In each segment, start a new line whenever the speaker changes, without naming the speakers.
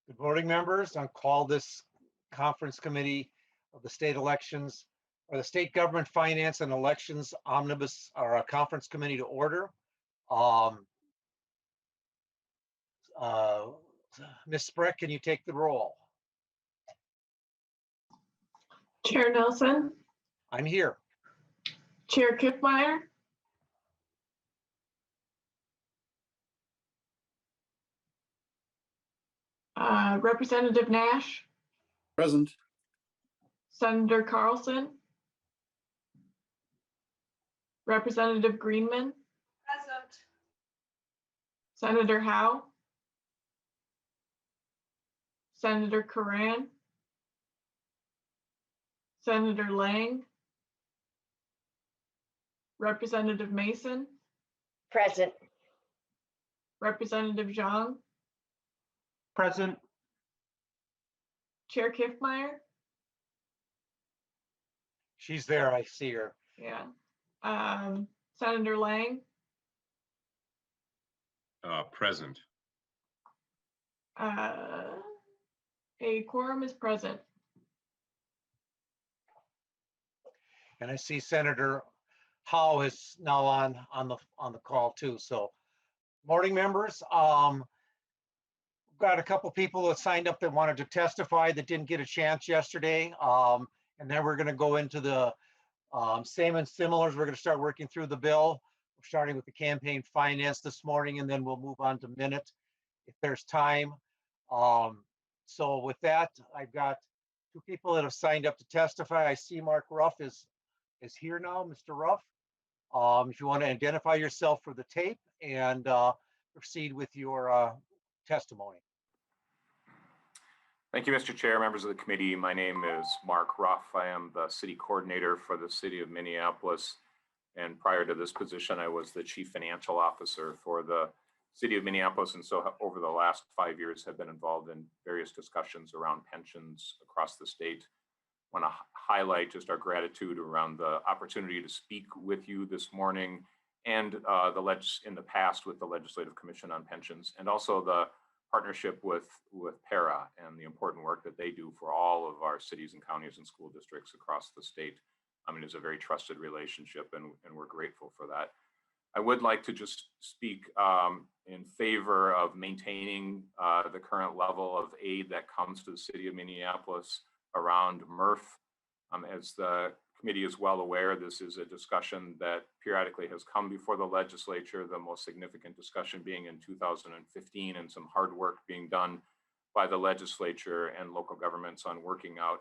Good morning, members. I'll call this conference committee of the state elections or the state government finance and elections omnibus or a conference committee to order. Ms. Spreck, can you take the roll?
Chair Nelson,
I'm here.
Chair Kiffmeyer, Representative Nash,
Present.
Senator Carlson, Representative Greenman,
Present.
Senator Howe, Senator Curran, Senator Lang, Representative Mason,
Present.
Representative Zhang,
Present.
Chair Kiffmeyer.
She's there. I see her.
Yeah. Senator Lang,
Present.
a quorum is present.
And I see Senator Howe is now on the call too. So, morning, members. Got a couple people that signed up that wanted to testify that didn't get a chance yesterday. And then we're going to go into the same and similars. We're going to start working through the bill. We're starting with the campaign finance this morning, and then we'll move on to minute if there's time. So with that, I've got two people that have signed up to testify. I see Mark Ruff is here now. Mr. Ruff, if you want to identify yourself for the tape and proceed with your testimony.
Thank you, Mr. Chair, members of the committee. My name is Mark Ruff. I am the city coordinator for the city of Minneapolis. And prior to this position, I was the chief financial officer for the city of Minneapolis. And so over the last 5 years have been involved in various discussions around pensions across the state. I want to highlight just our gratitude around the opportunity to speak with you this morning and in the past with the Legislative Commission on Pensions, and also the partnership with PARA and the important work that they do for all of our cities and counties and school districts across the state. I mean, it's a very trusted relationship, and we're grateful for that. I would like to just speak in favor of maintaining the current level of aid that comes to the city of Minneapolis around MRF. As the committee is well aware, this is a discussion that periodically has come before the legislature, the most significant discussion being in 2015, and some hard work being done by the legislature and local governments on working out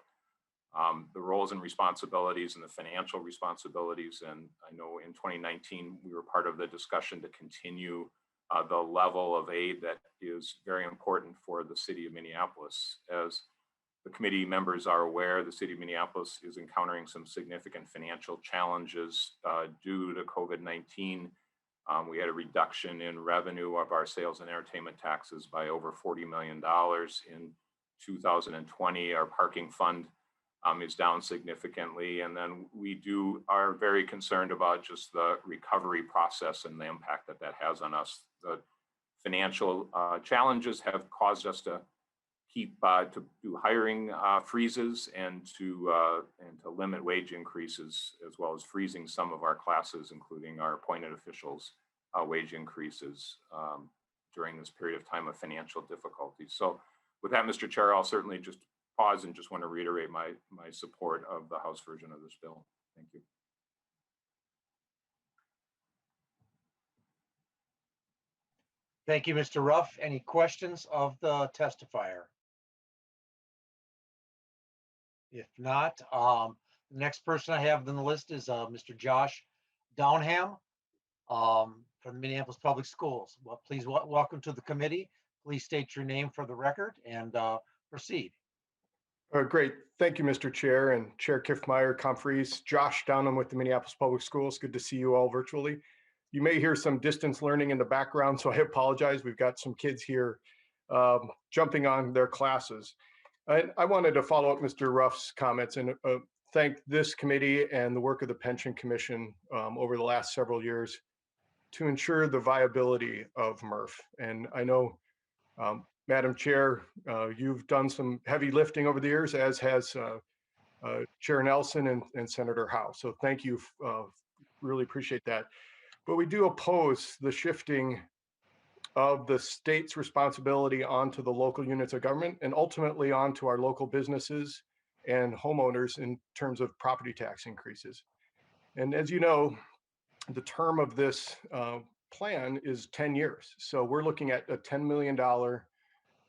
the roles and responsibilities and the financial responsibilities. And I know in 2019, we were part of the discussion to continue the level of aid that is very important for the city of Minneapolis. As the committee members are aware, the city of Minneapolis is encountering some significant financial challenges due to COVID-19. We had a reduction in revenue of our sales and entertainment taxes by over $40 million in 2020. Our parking fund is down significantly. And then we are very concerned about just the recovery process and the impact that that has on us. The financial challenges have caused us to to do hiring freezes and to limit wage increases, as well as freezing some of our classes, including our appointed officials' wage increases during this period of time of financial difficulty. So with that, Mr. Chair, I'll certainly just pause and just want to reiterate my support of the House version of this bill. Thank you.
Thank you, Mr. Ruff. Any questions of the testifier? If not, the next person I have on the list is Mr. Josh Downham from Minneapolis Public Schools. Well, please welcome to the committee. Please state your name for the record and proceed.
Great. Thank you, Mr. Chair and Chair Kiffmeyer, conferees. Josh Downham with the Minneapolis Public Schools. Good to see you all virtually. You may hear some distance learning in the background, so I apologize. We've got some kids here jumping on their classes. I wanted to follow up Mr. Ruff's comments and thank this committee and the work of the Pension Commission over the last several years to ensure the viability of MRF. And I know Madam Chair, you've done some heavy lifting over the years, as has Chair Nelson and Senator Howe. So thank you. Really appreciate that. But we do oppose the shifting of the state's responsibility onto the local units of government and ultimately onto our local businesses and homeowners in terms of property tax increases. And as you know, the term of this plan is 10 years. So we're looking at a $10 million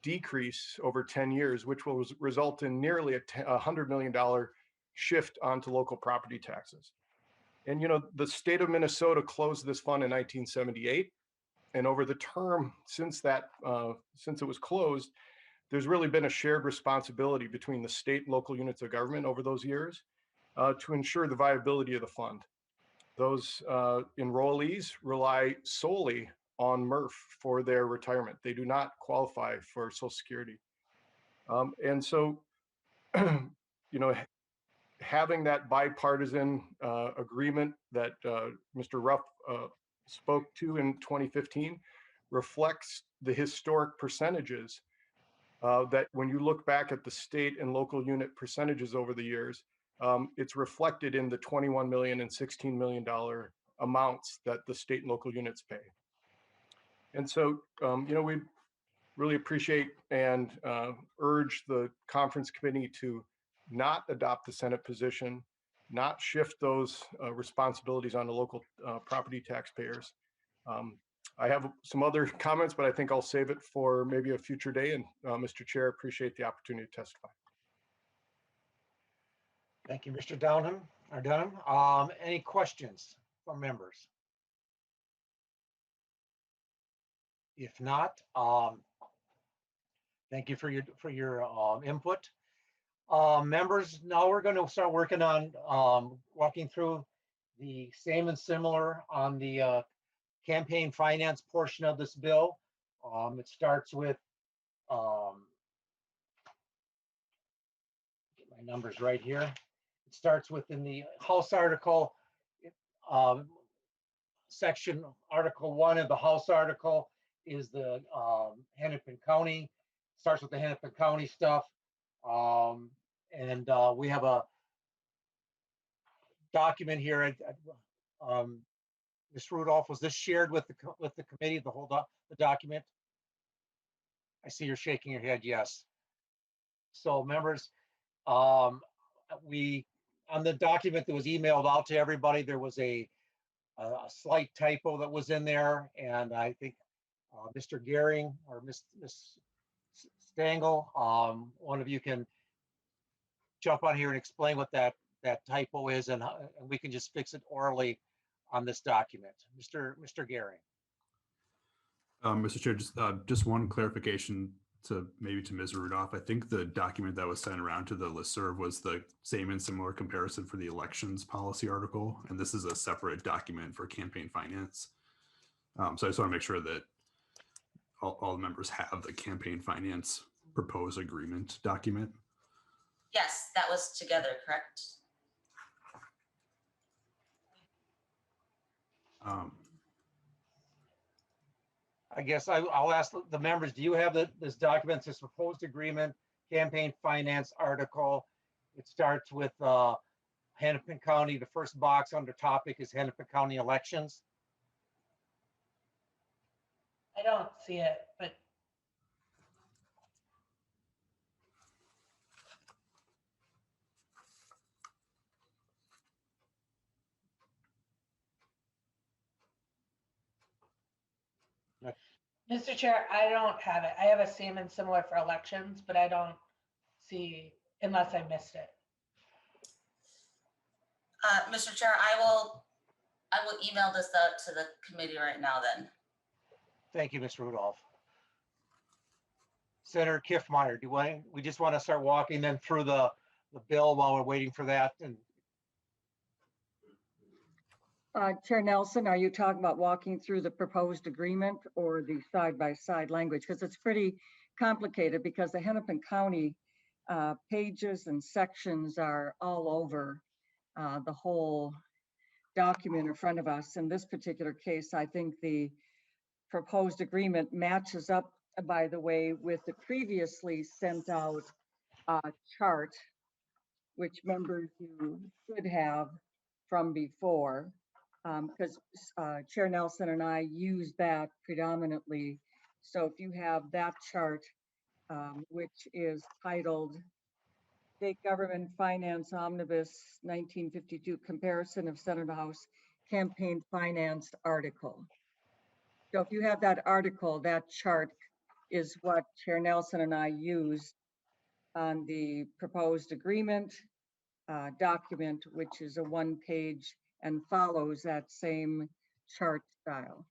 decrease over 10 years, which will result in nearly a $100 million shift onto local property taxes. And, you know, the state of Minnesota closed this fund in 1978. And over the term since it was closed, there's really been a shared responsibility between the state and local units of government over those years to ensure the viability of the fund. Those enrollees rely solely on MRF for their retirement. They do not qualify for Social Security. And so, you know, having that bipartisan agreement that Mr. Ruff spoke to in 2015 reflects the historic percentages that when you look back at the state and local unit percentages over the years, it's reflected in the $21 million and $16 million amounts that the state and local units pay. And so, you know, we really appreciate and urge the conference committee to not adopt the Senate position, not shift those responsibilities on the local property taxpayers. I have some other comments, but I think I'll save it for maybe a future day. And Mr. Chair, appreciate the opportunity to testify.
Thank you, Mr. Dunham. Any questions from members? If not, thank you for your input. Members, now we're going to start working on walking through the same and similar on the campaign finance portion of this bill. It starts with, get my numbers right here. It starts within the House article, section Article 1 of the House article is the Hennepin County, starts with the Hennepin County stuff. We have a document here. Ms. Rudolph, was this shared with the committee, the document? I see you're shaking your head, yes. So members, on the document that was emailed out to everybody, there was a slight typo that was in there, and I think Mr. Gehring or Ms. Stengel, one of you can jump on here and explain what that typo is, and we can just fix it orally on this document. Mr. Gehring.
Mr. Chair, just one clarification to Ms. Rudolph. I think the document that was sent around to the listserv was the same and similar comparison for the elections policy article, and this is a separate document for campaign finance. So I just want to make sure that all the members have the campaign finance proposed agreement document.
Yes, that was together, correct?
I guess I'll ask the members, do you have this document, this proposed agreement, campaign finance article? It starts with Hennepin County. The first box under topic is Hennepin County elections.
I don't see it, but Mr. Chair, I don't have it. I have a same and similar for elections, but I don't see, unless I missed it.
Mr. Chair, I will email this out to the committee right now then.
Thank you, Ms. Rudolph. Senator Kiffmeyer, we just want to start walking then through the bill while we're waiting for that? And
Chair Nelson, are you talking about walking through the proposed agreement or the side-by-side language? Because it's pretty complicated because the Hennepin County pages and sections are all over the whole document in front of us. In this particular case, I think the proposed agreement matches up by the way, with the previously sent out chart, which members you should have from before, because Chair Nelson and I use that predominantly. So if you have that chart, which is titled State Government Finance Omnibus 1952 Comparison of Senate House Campaign Finance Article. So if you have that article, that chart is what Chair Nelson and I use on the proposed agreement document, which is a one-page and follows that same chart style.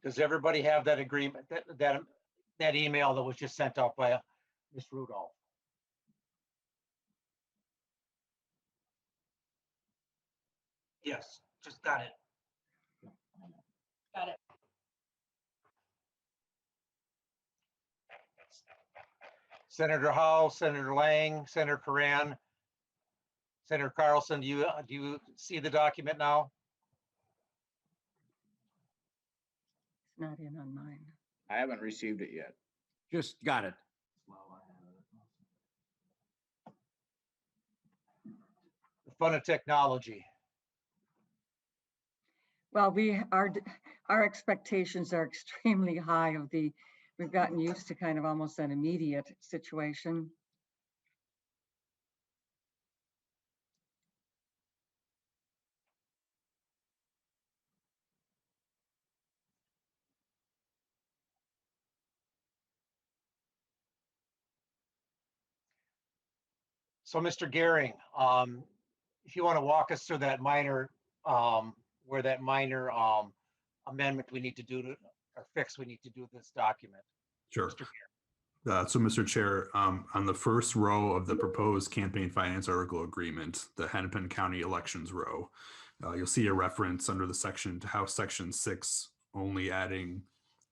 Does everybody have that agreement, that email that was just sent out by Ms. Rudolph? Yes, just got it.
Got it.
Senator Howe, Senator Lang, Senator Coran, Senator Carlson, do you see the document now?
It's not in on mine.
I haven't received it yet.
Just got it.
The fun of technology.
Well, our expectations are extremely high we've gotten used to kind of almost an immediate situation.
So Mr. Gehring, if you want to walk us through that minor, where that minor amendment we need to do to, or fix we need to do this document.
Sure.
Mr.
So, Mr. Chair, on the first row of the proposed campaign finance article agreement, the Hennepin County elections row, you'll see a reference under the section to House Section 6, only adding,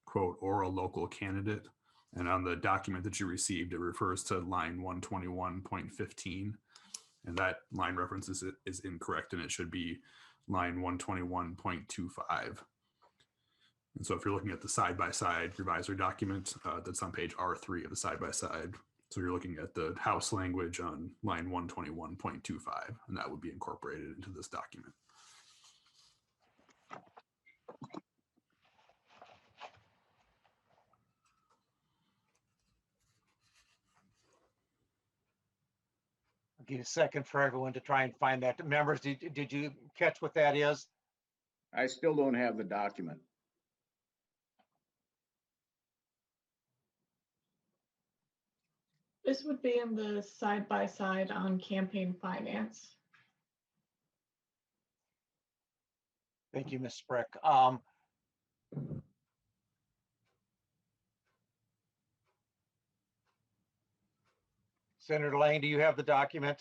quote, or a local candidate. And on the document that you received, it refers to line 121.15. And that line reference is incorrect, and it should be line 121.25. And so if you're looking at the side-by-side revisor document, that's on page R3 of the side-by-side. So you're looking at the House language on line 121.25, and that would be incorporated into this document.
I'll give you a second for everyone to try and find that. Members, did you catch what that is?
I still don't have the document.
This would be in the side-by-side on campaign finance.
Thank you, Ms. Sprick. Senator Lang, do you have the document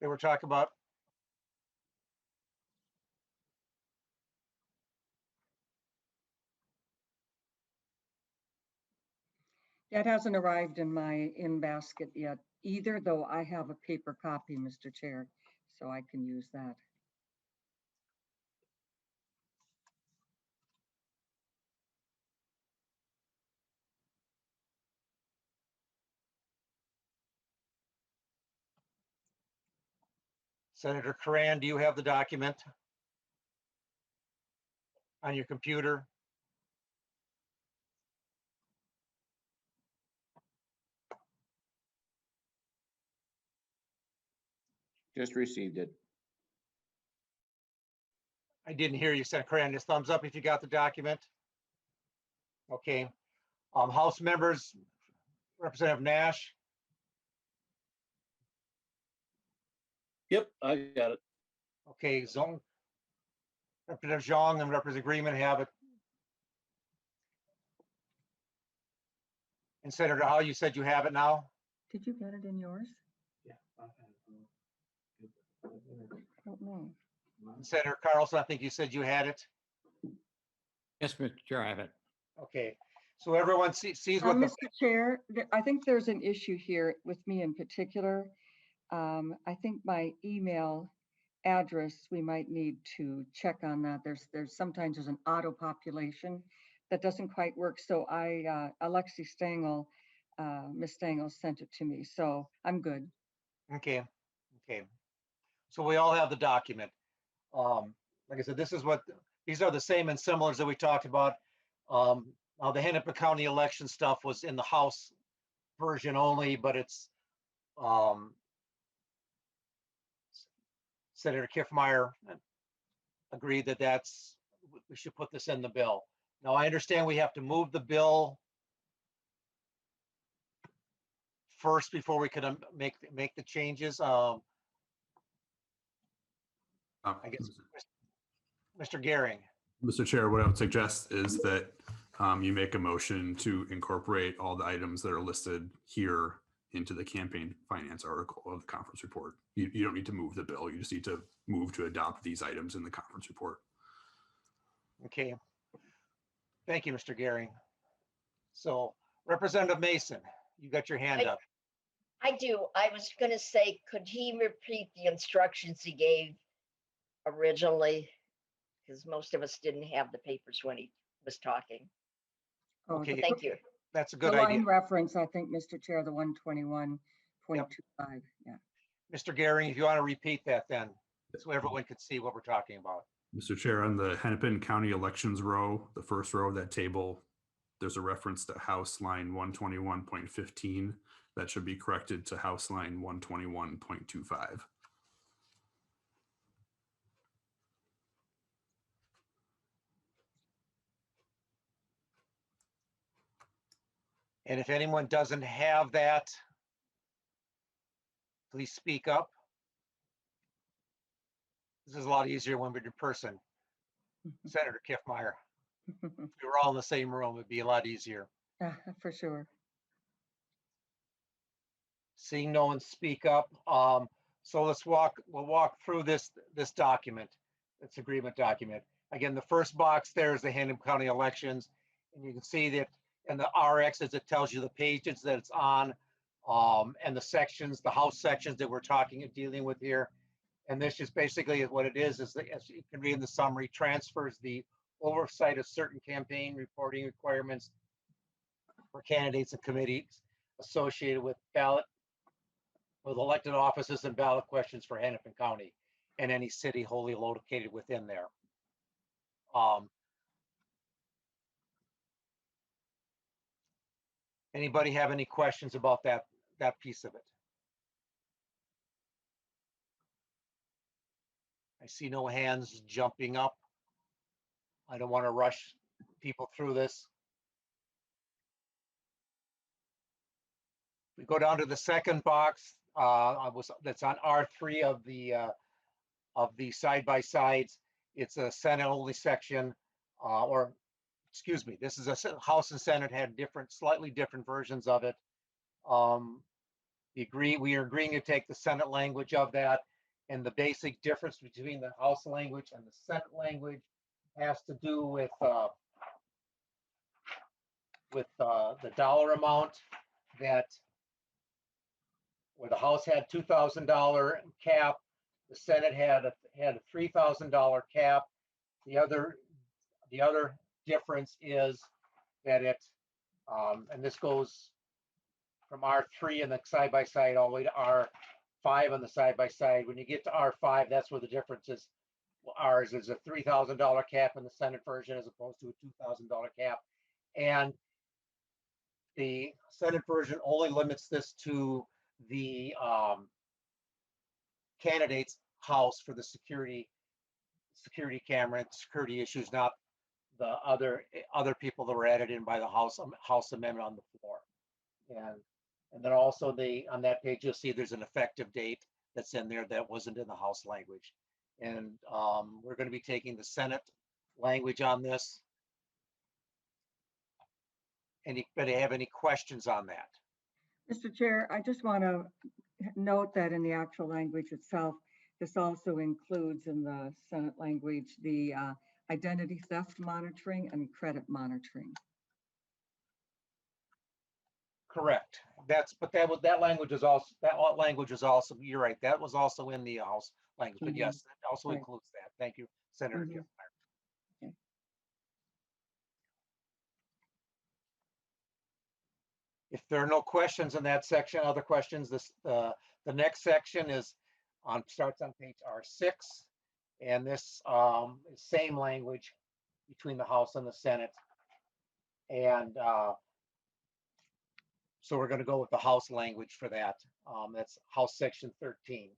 they were talking about?
That hasn't arrived in my basket yet either, though I have a paper copy, Mr. Chair, so I can use that.
Senator Coran, do you have the document on your computer?
Just received it.
I didn't hear you, Senator Coran. Just thumbs up if you got the document. Okay. House members, Representative Nash.
Yep, I got it.
Okay, Zong. Representative Zhang and Representative Greenman have it. And Senator Howe, you said you have it now?
Did you get it in yours?
Yeah.
I don't know.
Senator Carlson, I think you said you had it.
Yes, Mr. Chair, I have it.
Okay, So everyone sees what the,
Mr. Chair, I think there's an issue here with me in particular. I think my email address, we might need to check on that. Sometimes there's an auto population that doesn't quite work. So Alexi Stengel, Miss Stengel sent it to me, so I'm good.
okay. So we all have the document. Like I said, these are the same and similars that we talked about. Now the Hennepin County election stuff was in the House version only, but it's Senator Kiffmeyer agreed that we should put this in the bill. Now I understand we have to move the bill first before we can make the changes. I guess Mr. Gehring.
Mr. Chair, what I would suggest is that you make a motion to incorporate all the items that are listed here into the campaign finance article of the conference report. You don't need to move the bill. You just need to move to adopt these items in the conference report.
Okay. Thank you, Mr. Gehring. So Representative Mason, you got your hand up.
I do. I was going to say, could he repeat the instructions he gave originally? Because most of us didn't have the papers when he was talking.
Oh,
Okay,
Thank you.
that's a
The
good idea.
line reference, I think, Mr. Chair, the 121.25, yeah.
Mr. Gehring, if you want to repeat that then, so everyone can see what we're talking about.
Mr. Chair, on the Hennepin County elections row, the first row of that table, there's a reference to House line 121.15. That should be corrected to House line 121.25.
And if anyone doesn't have that, please speak up. This is a lot easier when we're in person. Senator Kiffmeyer, if we were all in the same room, it'd be a lot easier.
For sure.
Seeing no one speak up. So we'll walk through this document, this agreement document. Again, the first box there is the Hennepin County elections. And you can see that in the RXs, it tells you the pages that it's on, and the sections, the House sections that we're dealing with here. And this is basically what it is that, as you can read in the summary, transfers the oversight of certain campaign reporting requirements for candidates and committees associated with elected offices and ballot questions for Hennepin County and any city wholly located within there. Anybody have any questions about that piece of it? I see no hands jumping up. I don't want to rush people through this. We go down to the second box. That's on R3 of the side-by-sides. It's a Senate only section, or excuse me, this is a House and Senate had slightly different versions of it. We are agreeing to take the Senate language of that, and the basic difference between the House language and the Senate language has to do with the dollar amount that where the House had $2,000 cap, the Senate had a $3,000 cap. The other difference is that and this goes from R3 in the side-by-side all the way to R5 on the side-by-side. When you get to R5, that's where the difference is. Ours is a $3,000 cap in the Senate version as opposed to a $2,000 cap. And the Senate version only limits this to the candidate's house for the security camera and security issues, not the other people that were added in by the House amendment on the floor. And then also on that page, you'll see there's an effective date that's in there that wasn't in the House language. And we're going to be taking the Senate language on this. Anybody have any questions on that?
Mr. Chair, I just want to note that in the actual language itself, this also includes in the Senate language, the identity theft monitoring and credit monitoring.
Correct. That language is also, you're right, that was also in the House language, but yes, that also
Right.
includes that. Thank you, Senator
Mhm.
Kiffmeyer.
Okay.
If there are no questions in that section, other questions, the next section starts on page R6. And this is same language between the House and the Senate. And so we're going to go with the House language for that. That's House Section 13.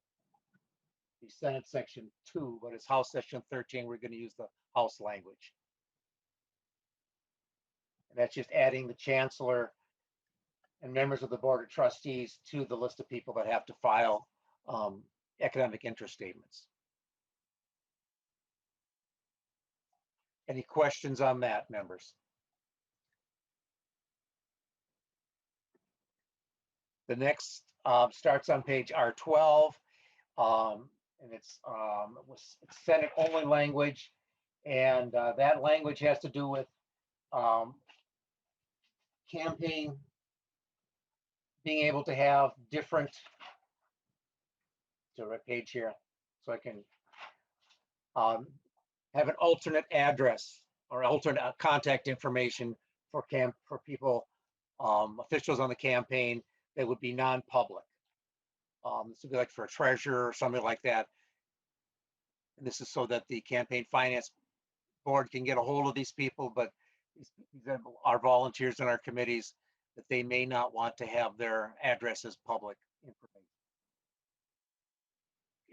The Senate Section 2, but it's House Section 13. We're going to use the House language. And that's just adding the Chancellor and members of the Board of Trustees to the list of people that have to file economic interest statements. Any questions on that, members? The next starts on page R12, and it's Senate only language, and that language has to do with campaign being able to have different. To right page here, so I can have an alternate address or alternate contact information for people, officials on the campaign that would be non-public. This would be like for a treasurer or something like that. And this is so that the campaign finance board can get a hold of these people, but these are volunteers in our committees that they may not want to have their addresses public information.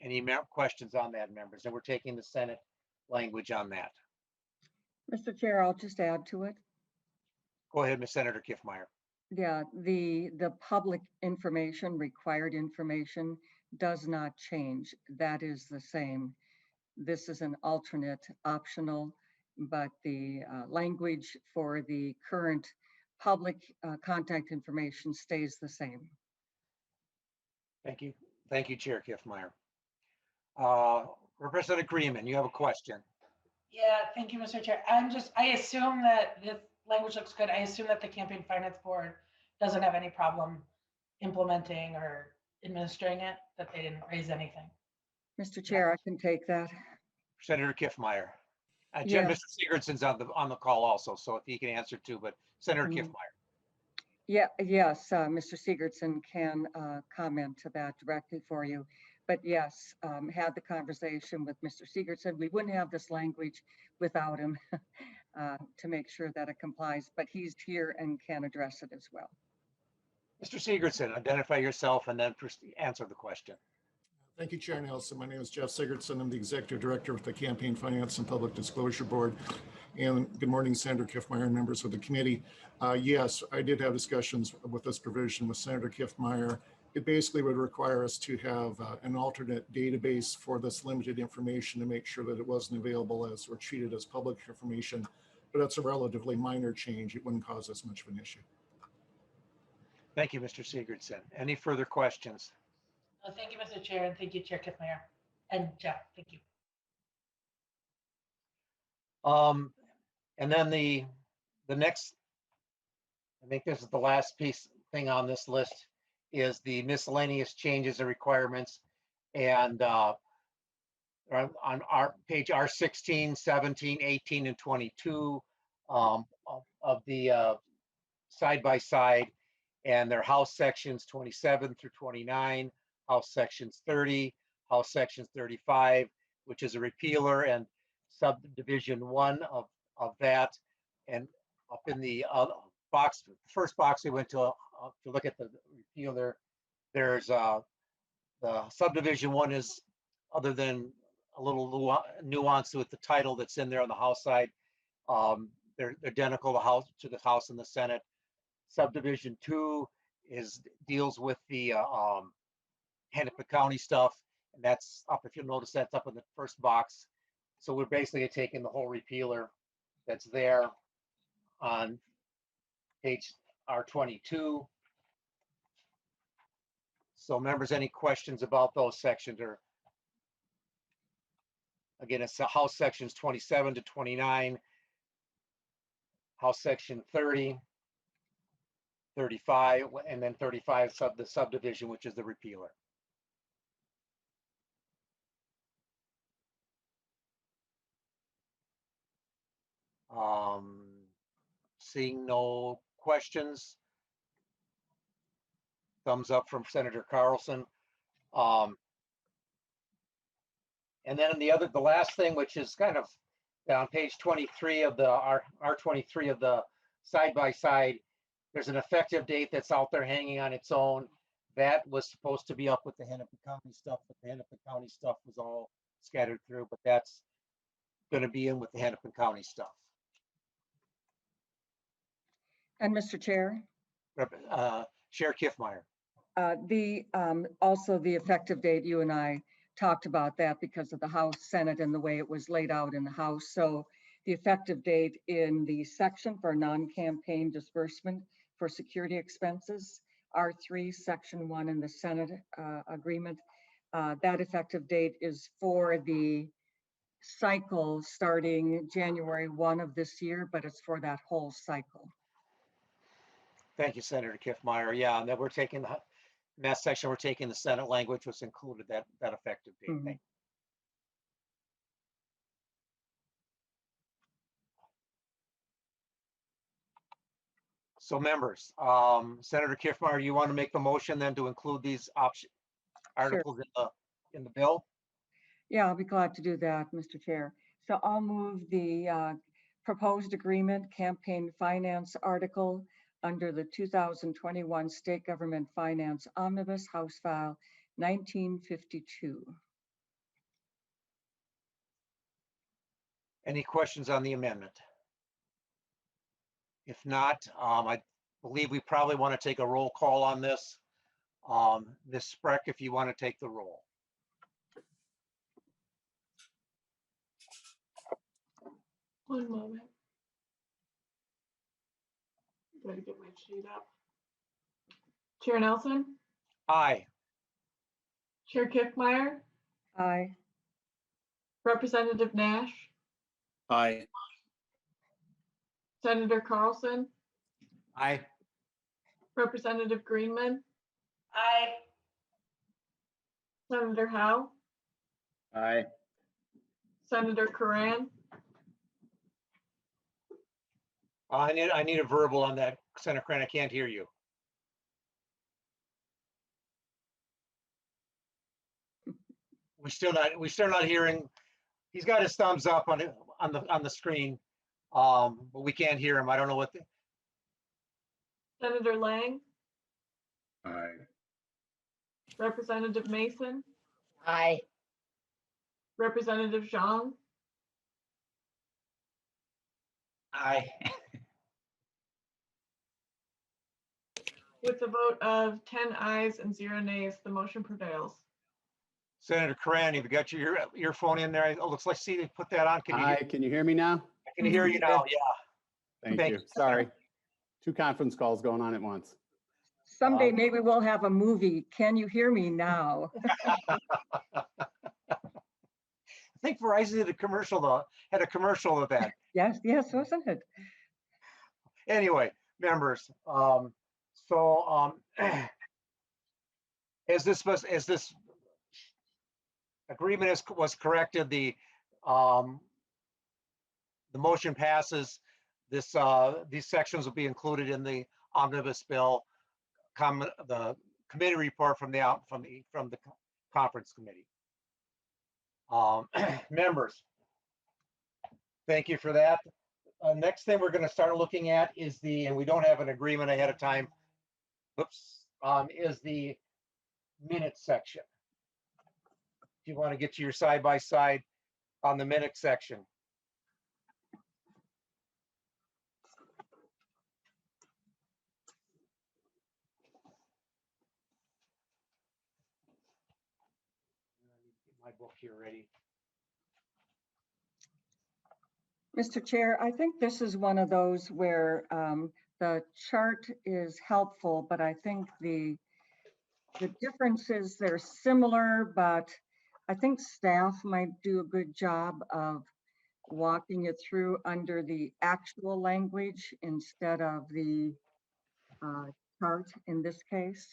Any questions on that, members? And we're taking the Senate language on that.
Mr. Chair, I'll just add to it.
Go ahead, Ms. Senator Kiffmeyer.
Yeah, the public information, required information does not change. That is the same. This is an alternate optional, but the language for the current public contact information stays the same.
Thank you. Thank you, Chair Kiffmeyer. Representative Greenman, you have a question.
Yeah, thank you, Mr. Chair. I assume that this language looks good. I assume that the Campaign Finance Board doesn't have any problem implementing or administering it, that they didn't raise anything.
Mr. Chair, I can take that.
Senator Kiffmeyer.
Yeah.
Mr. Sigurdsson's on the call also, so if he can answer too, but Senator Kiffmeyer.
Yeah, yes, Mr. Sigurdsson can comment to that directly for you. But yes, had the conversation with Mr. Sigurdsson. We wouldn't have this language without him to make sure that it complies, but he's here and can address it as well.
Mr. Sigurdsson, identify yourself and then answer the question.
Thank you, Chair Nelson. My name is Jeff Sigurdsson. I'm the Executive Director of the Campaign Finance and Public Disclosure Board. And good morning, Senator Kiffmeyer and members of the committee. Yes, I did have discussions with this provision with Senator Kiffmeyer. It basically would require us to have an alternate database for this limited information to make sure that it wasn't available as or treated as public information. But that's a relatively minor change. It wouldn't cause us much of an issue.
Thank you, Mr. Sigurdsson. Any further questions?
Oh, thank you, Mr. Chair, and thank you, Chair Kiffmeyer. And Jeff, thank you.
And then the next, I think this is the last thing on this list, is the miscellaneous changes and requirements. And on our page R16, 17, 18, and 22 of the side-by-side, and their House sections 27 through 29, House sections 30, House sections 35, which is a repealer, and subdivision 1 of that. And up in the box, the first box we went to look at the repealer, there's the subdivision 1 is, other than a little nuance with the title that's in there on the House side, they're identical to the House and the Senate. Subdivision 2 deals with the Hennepin County stuff, and that's up, if you'll notice, that's up in the first box. So we're basically taking the whole repealer that's there on page R22. So members, any questions about those sections? Or again, it's the House sections 27 to 29, House section 30, 35, and then 35 the subdivision, which is the repealer. Seeing no questions. Thumbs up from Senator Carlson. And then the last thing, which is kind of on page 23 of the R23 of the side-by-side, there's an effective date that's out there hanging on its own. That was supposed to be up with the Hennepin County stuff, but the Hennepin County stuff was all scattered through, but that's going to be in with the Hennepin County stuff.
And Mr. Chair,
Chair Kiffmeyer.
Also the effective date, you and I talked about that because of the House, Senate, and the way it was laid out in the House. So the effective date in the section for non-campaign disbursement for security expenses, R3, Section 1 in the Senate agreement, that effective date is for the cycle starting January 1 of this year, but it's for that whole cycle.
Thank you, Senator Kiffmeyer. Yeah, and then we're taking in that section, we're taking the Senate language, which included that effective date.
Mhm.
Thank you. So members, Senator Kiffmeyer, you want to make the motion then to include these articles in the bill?
Yeah, I'll be glad to do that, Mr. Chair. So I'll move the proposed agreement campaign finance article under the 2021 State Government Finance Omnibus House File 1952.
Any questions on the amendment? If not, I believe we probably want to take a roll call on this. Ms. Spreck, if you want to take the roll.
One moment. Gotta get my sheet up. Chair Nelson,
Aye.
Chair Kiffmeyer,
Aye.
Representative Nash,
Aye.
Senator Carlson,
Aye.
Representative Greenman,
Aye.
Senator Howe,
Aye.
Senator Karan,
I need a verbal on that, Senator Cran. I can't hear you. We're still not hearing. He's got his thumbs up on the screen, but we can't hear him. I don't know what.
Senator Lang,
Aye.
Representative Mason,
Aye.
Representative Zhang,
Aye.
with a vote of 10 ayes and 0 nays, the motion prevails.
Senator Karan, have you got your earphone in there? Oh, looks like, see, they put that on. Can you
Hi,
hear?
can you hear me now?
I can hear you now. Yeah.
Thank
Thank
you.
you.
Sorry. Two conference calls going on at once.
Someday maybe we'll have a movie. Can you hear me now?
I think Verizon did a commercial though. Had a commercial of that.
Yes, wasn't it?
Anyway, members, as this agreement was corrected, the motion passes. These sections will be included in the omnibus bill, the committee report from the conference committee. Members, thank you for that. Next thing we're going to start looking at is and we don't have an agreement ahead of time. Oops, is the minutes section. If you want to get to your side-by-side on the minutes section. Get my book here ready.
Mr. Chair, I think this is one of those where the chart is helpful, but I think the differences, they're similar, but I think staff might do a good job of walking it through under the actual language instead of the chart in this case.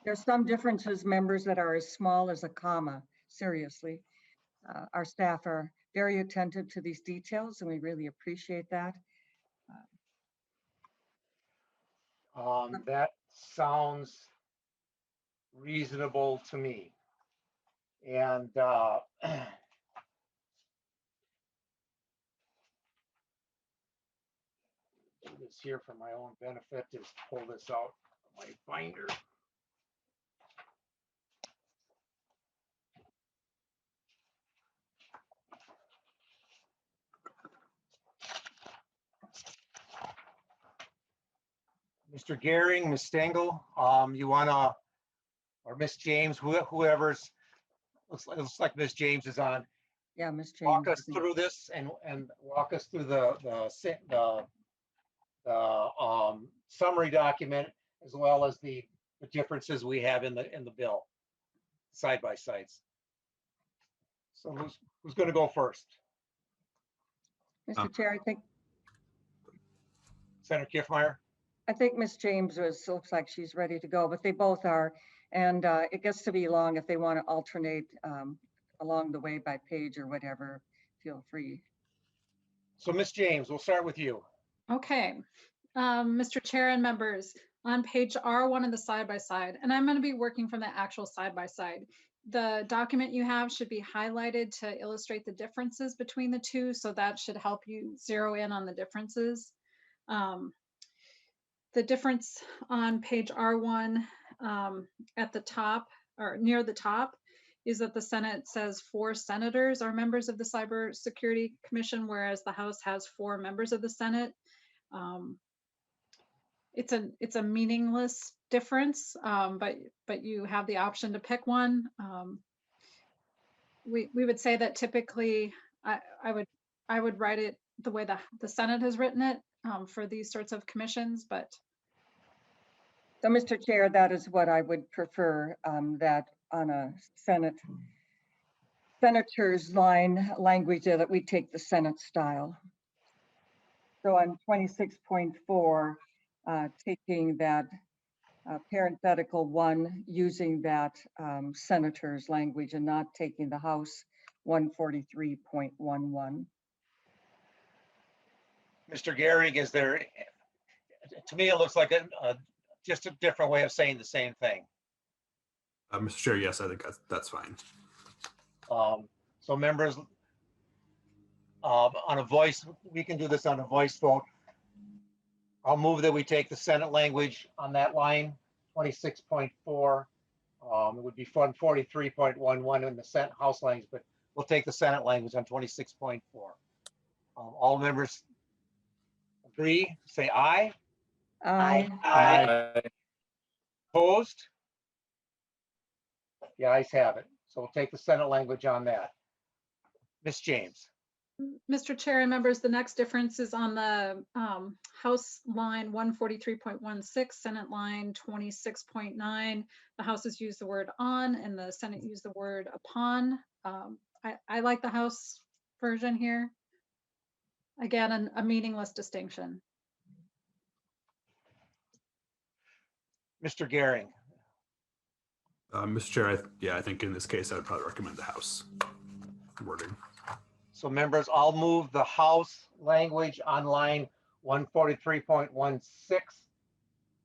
There's some differences, members, that are as small as a comma, seriously. Our staff are very attentive to these details, and we really appreciate that.
That sounds reasonable to me. And do this here for my own benefit, is pull this out of my binder. Mr. Gehring, Ms. Stengel, you wanna, or Ms. James, whoever's, looks like Ms. James is on.
Yeah, Ms. James.
Walk
I
us
think.
through this and walk us through the summary document, as well as the differences we have in the bill, side by sides. So who's going to go first?
Mr. Chair,
Senator Kiffmeyer?
I think Ms. James looks like she's ready to go, but they both are. And it gets to be long. If they want to alternate along the way by page or whatever, feel free.
So Ms. James, we'll start with you.
Okay, Mr. Chair and members, on page R1 of the side-by-side, and I'm going to be working from the actual side-by-side. The document you have should be highlighted to illustrate the differences between the two, so that should help you zero in on the differences. The difference on page R1 at the top, or near the top, is that the Senate says 4 senators are members of the Cybersecurity Commission, whereas the House has 4 members of the Senate. It's a meaningless difference, but you have the option to pick one. We would say that typically I would write it the way the Senate has written it for these sorts of commissions, but.
So, Mr. Chair, that is what I would prefer, that on a senator's language, that we take the Senate style. So on 26.4, taking that parenthetical 1, using that senator's language and not taking the House 143.11.
Mr. Gehring, is there, to me, it looks like just a different way of saying the same thing.
Mr. Chair, yes, I think that's fine.
So members, on a voice, we can do this on a voice vote. I'll move that we take the Senate language on that line, 26.4. It would be 143.11 in the Senate House language, but we'll take the Senate language on 26.4. All members agree, say aye.
Aye.
Aye.
Opposed? The ayes have it. So we'll take the Senate language on that. Ms. James.
Mr. Chair and members, the next difference is on the House line 143.16, Senate line 26.9. The House has used the word on and the Senate used the word upon. I like the House version here. Again, a meaningless distinction.
Mr. Gehring.
Mr. Chair, I think in this case, I would probably recommend the House wording.
So members, I'll move the House language on line 143.16,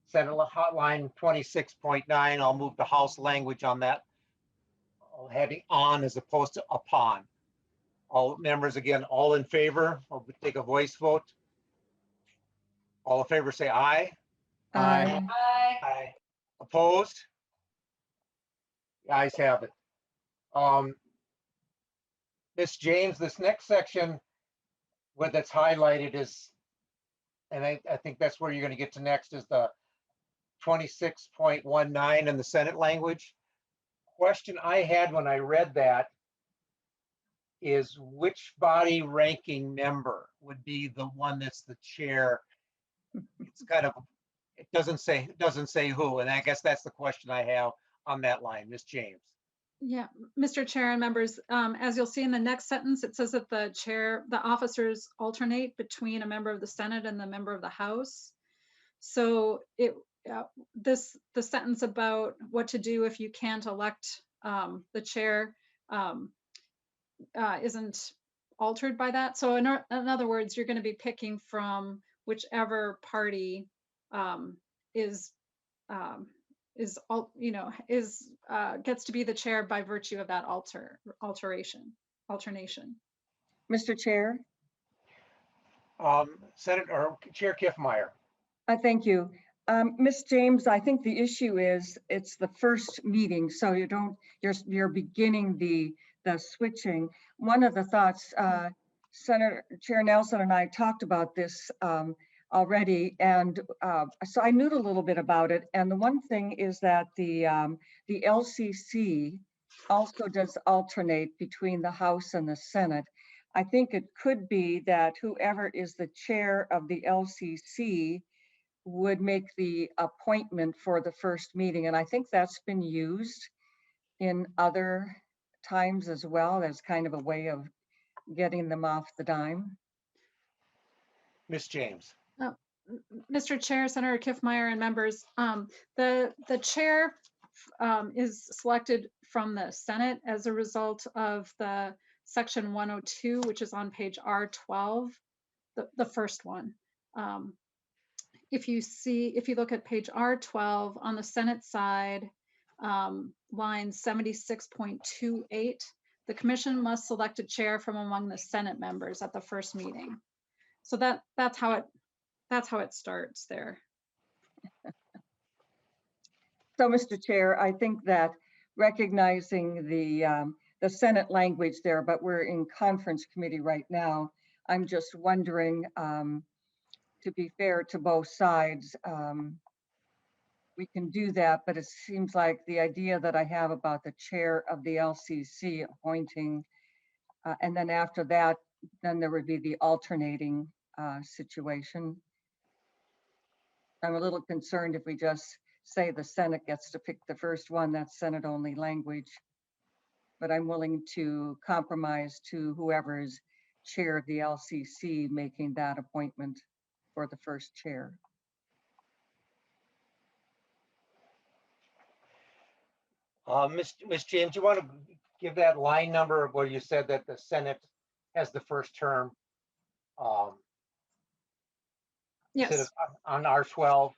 Senate line 26.9. I'll move the House language on that, having on as opposed to upon. All members, again, all in favor, I'll take a voice vote. All in favor, say aye.
Aye.
Aye. Opposed? The ayes have it. Ms. James, this next section where that's highlighted is, and I think that's where you're going to get to next, is the 26.19 in the Senate language. Question I had when I read that is which body ranking member would be the one that's the chair? It's kind of, it doesn't say who, and I guess that's the question I have on that line, Ms. James.
Yeah, Mr. Chair and members, as you'll see in the next sentence, it says that the officers alternate between a member of the Senate and the member of the House. So the sentence about what to do if you can't elect the chair isn't altered by that. So in other words, you're going to be picking from whichever party gets to be the chair by virtue of that alternation.
Mr. Chair,
Senator or Chair Kiffmeyer.
thank you. Ms. James, I think the issue is it's the first meeting, so you're beginning the switching. One of the thoughts, Senator Chair Nelson and I talked about this already, and so I knew a little bit about it. And the one thing is that the LCC also does alternate between the House and the Senate. I think it could be that whoever is the chair of the LCC would make the appointment for the first meeting. And I think that's been used in other times as well as kind of a way of getting them off the dime.
Ms. James.
Mr. Chair, Senator Kiffmeyer and members, the chair is selected from the Senate as a result of the section 102, which is on page R12, the first one. If you look at page R12 on the Senate side, line 76.28, the commission must select a chair from among the Senate members at the first meeting. So that's how it starts there.
So, Mr. Chair, I think that recognizing the Senate language there, but we're in conference committee right now. I'm just wondering, to be fair to both sides, we can do that, but it seems like the idea that I have about the chair of the LCC appointing, and then after that, then there would be the alternating situation. I'm a little concerned if we just say the Senate gets to pick the first one, that's Senate only language. But I'm willing to compromise to whoever is chair of the LCC making that appointment for the first chair.
Ms. James, do you want to give that line number where you said that the Senate has the first term?
Yes.
On R12.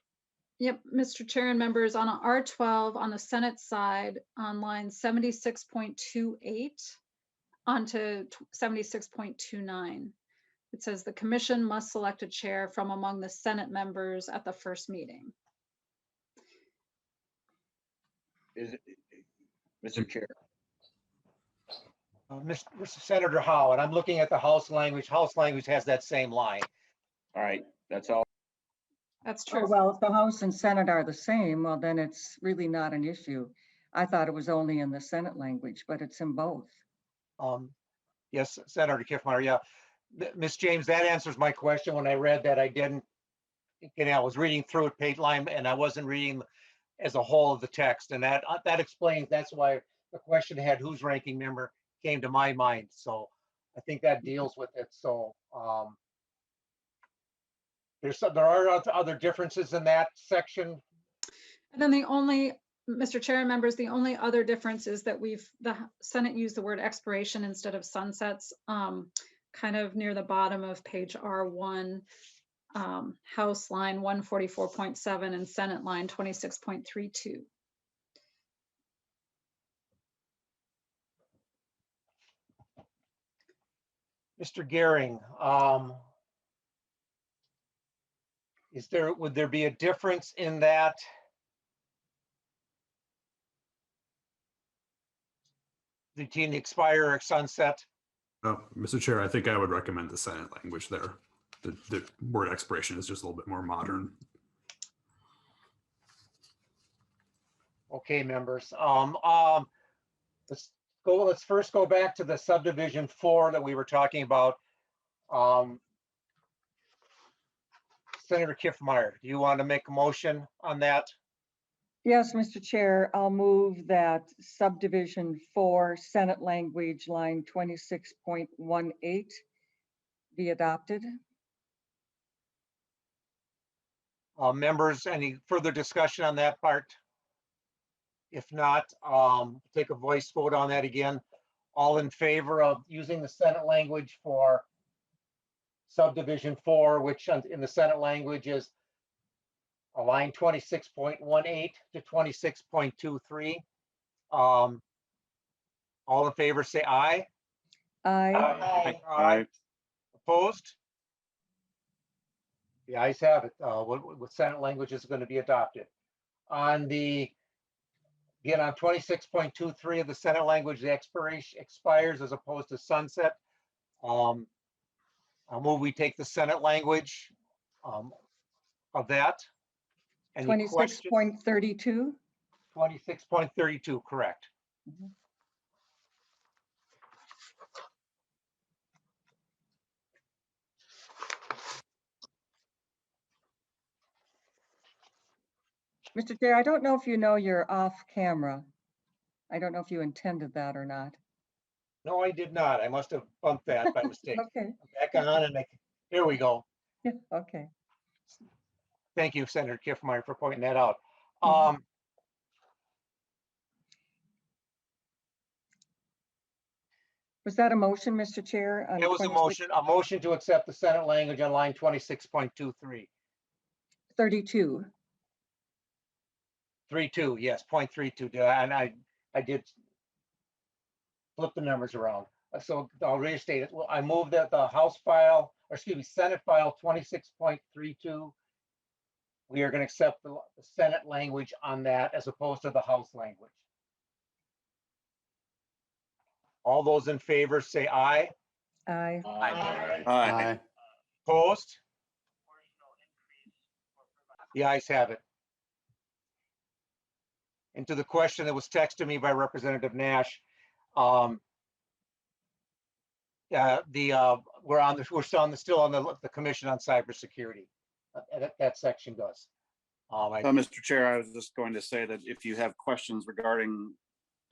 Yep, Mr. Chair and members, on R12 on the Senate side on line 76.28 onto 76.29. It says the commission must select a chair from among the Senate members at the first meeting.
Mr. Chair.
Senator Howe, and I'm looking at the House language. House language has that same line.
All right, that's all.
That's
Oh,
true.
well, if the House and Senate are the same, well, then it's really not an issue. I thought it was only in the Senate language, but it's in both.
Yes, Senator Kiffmeyer, yeah. Ms. James, that answers my question. When I read that, I was reading through it page line, and I wasn't reading as a whole of the text. And that explains, that's why the question had whose ranking member came to my mind. So I think that deals with it. So there are other differences in that section.
And then Mr. Chair and members, the only other difference is that the Senate used the word expiration instead of sunsets, kind of near the bottom of page R1, House line 144.7 and Senate line 26.32.
Mr. Gehring, would there be a difference in that? Between the expire or sunset?
Oh, Mr. Chair, I think I would recommend the Senate language there. The word expiration is just a little bit more modern.
Okay, members. Let's first go back to the subdivision 4 that we were talking about. Senator Kiffmeyer, do you want to make a motion on that?
Yes, Mr. Chair, I'll move that subdivision 4 Senate language line 26.18 be adopted.
Members, any further discussion on that part? If not, take a voice vote on that again. All in favor of using the Senate language for subdivision 4, which in the Senate language is line 26.18 to 26.23. All in favor, say aye.
Aye.
Aye.
Opposed? The ayes have it. What Senate language is going to be adopted. On the, again, on 26.23 of the Senate language, the expiration expires as opposed to sunset. I'll move we take the Senate language of that. Any questions?
26.32.
26.32, correct.
Mhm. Mr. Chair, I don't know if you know you're off camera. I don't know if you intended that or not.
No, I did not. I must have bumped that by mistake.
Okay,
Back on and make, here we go.
okay.
Thank you, Senator Kiffmeyer, for pointing that out.
Mhm. Was that a motion, Mr. Chair? on
It was a
26
motion to accept the Senate language on line 26.23.
32.
32, yes, 0.32. And I did flip the numbers around. So I'll restate it. Well, I move that the House file, or excuse me, Senate file 26.32. We are going to accept the Senate language on that as opposed to the House language. All those in favor say aye.
Aye.
Aye.
Opposed? The ayes have it. And to the question that was texted me by Representative Nash, we're still on the Commission on Cybersecurity. That section does.
Mr. Chair, I was just going to say that if you have questions regarding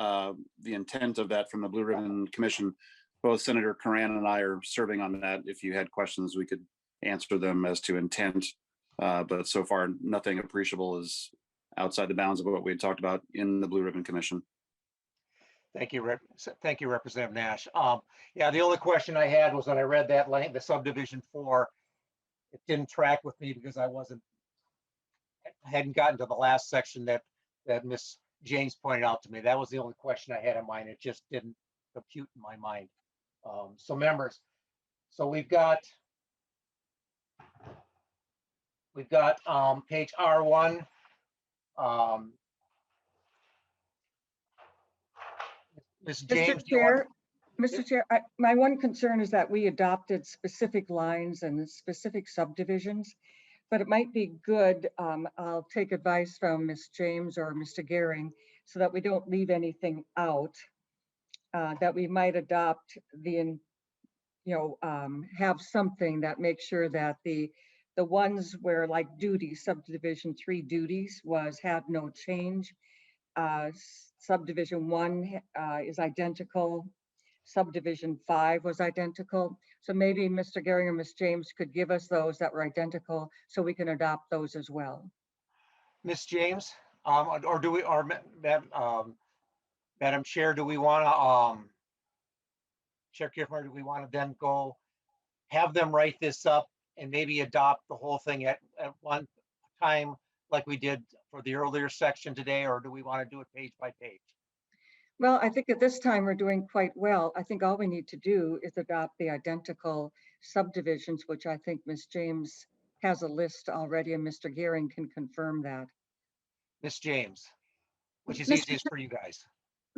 the intent of that from the Blue Ribbon Commission, both Senator Curran and I are serving on that. If you had questions, we could answer them as to intent. But so far, nothing appreciable is outside the bounds of what we had talked about in the Blue Ribbon Commission.
Thank you, Representative Nash. Yeah, the only question I had was when I read that the subdivision 4, it didn't track with me because I hadn't gotten to the last section that Ms. James pointed out to me. That was the only question I had in mind. It just didn't compute in my mind. So members, so we've got page R1. Ms. James,
Mr. Chair, my one concern is that we adopted specific lines and specific subdivisions, but it might be good, I'll take advice from Ms. James or Mr. Gehring so that we don't leave anything out, that we might adopt have something that makes sure that the ones where like duties, subdivision 3 duties had no change. Subdivision 1 is identical. Subdivision 5 was identical. So maybe Mr. Gehring or Ms. James could give us those that were identical so we can adopt those as well.
Ms. James, or do we, or Madam Chair, do we want to, Chair Kiffmeyer, do we want to then go have them write this up and maybe adopt the whole thing at one time like we did for the earlier section today, or do we want to do it page by page?
Well, I think at this time we're doing quite well. I think all we need to do is adopt the identical subdivisions, which I think Ms. James has a list already and Mr. Gehring can confirm that.
Ms. James, which is easiest for you guys.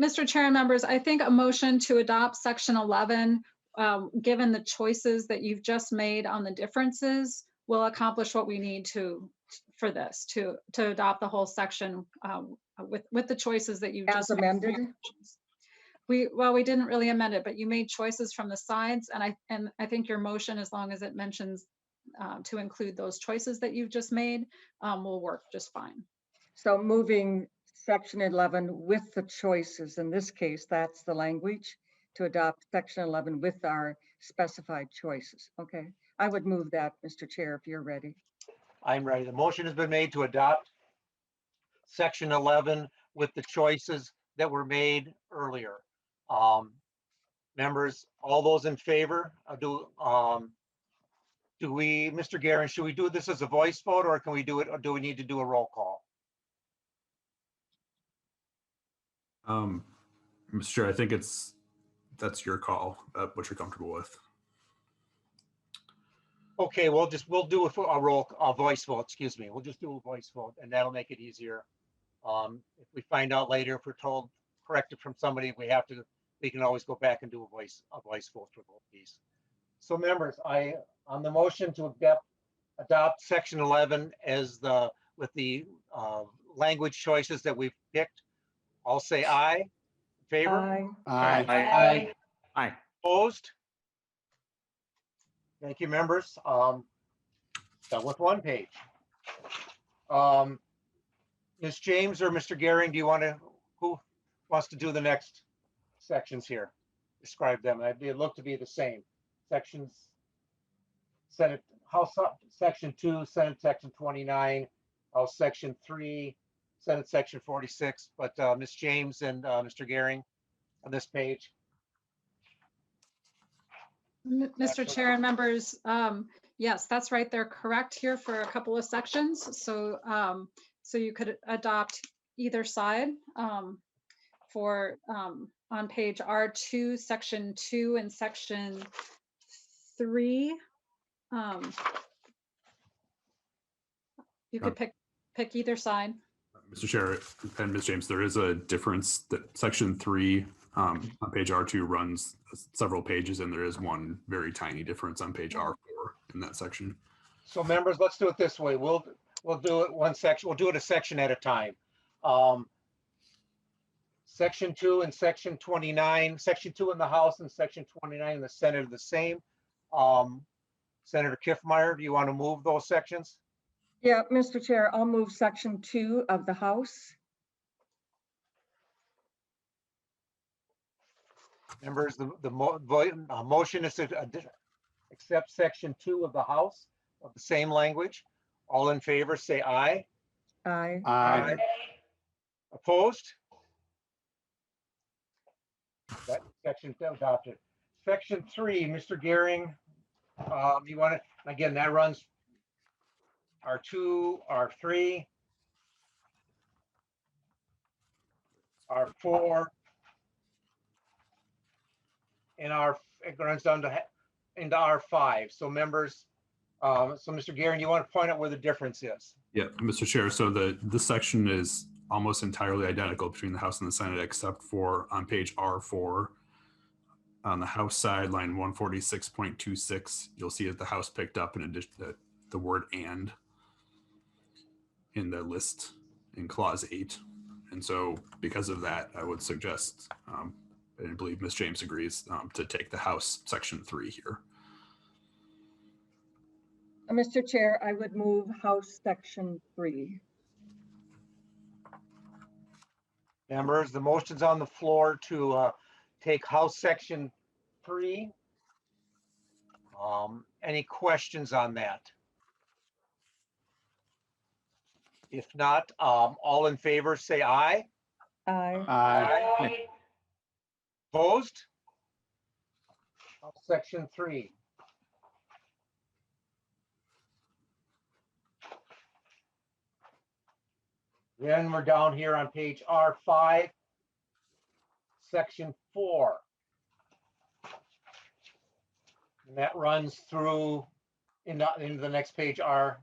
Mr. Chair and members, I think a motion to adopt section 11, given the choices that you've just made on the differences, will accomplish what we need for this, to adopt the whole section with the choices that you've just
amended.
We didn't really amend it, but you made choices from the sides, and I think your motion, as long as it mentions to include those choices that you've just made, will work just fine.
So moving section 11 with the choices, in this case, that's the language, to adopt section 11 with our specified choices. Okay, I would move that, Mr. Chair, if you're ready.
I'm ready. The motion has been made to adopt section 11 with the choices that were made earlier. Members, all those in favor, do we, Mr. Guerin, should we do this as a voice vote, or can we do it, or do we need to do a roll call?
Mr. Chair, I think that's your call, what you're comfortable with.
Okay, we'll do a voice vote, excuse me. We'll just do a voice vote, and that'll make it easier. If we find out later, if we're told, corrected from somebody, we can always go back and do a voice vote for both these. So members, on the motion to adopt section 11 with the language choices that we've picked, I'll say aye. In favor?
Aye.
Aye.
Aye. Opposed? Thank you, members. Done with one page. Ms. James or Mr. Gehring, who wants to do the next sections here? Describe them. They look to be the same. Sections, Senate, House Section 2, Senate Section 29, House Section 3, Senate Section 46. But Ms. James and Mr. Gehring on this page.
Mr. Chair and members, yes, that's right. They're correct here for a couple of sections. So, so you could adopt either side for on page R2, section 2 and section 3. You could pick either side.
Mr. Chair and Ms. James, there is a difference that section 3 on page R2 runs several pages, and there is one very tiny difference on page R4 in that section.
So members, let's do it this way. We'll do it one section. We'll do it a section at a time. Section 2 and section 29, section 2 in the House and section 29 in the Senate are the same. Senator Kiffmeyer, do you want to move those sections?
Yeah, Mr. Chair, I'll move section 2 of the House.
Members, the motion is to accept section 2 of the House of the same language. All in favor, say aye.
Aye.
Aye.
Opposed? That section adopted. Section 3, Mr. Gehring, you want to, again, that runs R2, R3, R4, and it runs down to into R5. So members, so Mr. Gehring, you want to point out where the difference is?
Yeah, Mr. Chair. So this section is almost entirely identical between the House and the Senate, except for on page R4, on the House side, line 146.26, you'll see that the House picked up in addition the word "and" in the list in clause 8. And so because of that, I would suggest, and I believe Ms. James agrees, to take the House section 3 here.
Mr. Chair, I would move House section 3.
Members, the motion's on the floor to take House section 3. Any questions on that? If not, all in favor, say aye.
Aye.
Aye.
Opposed? House section 3. Then we're down here on page R5, section 4. And that runs through into the next page, R6.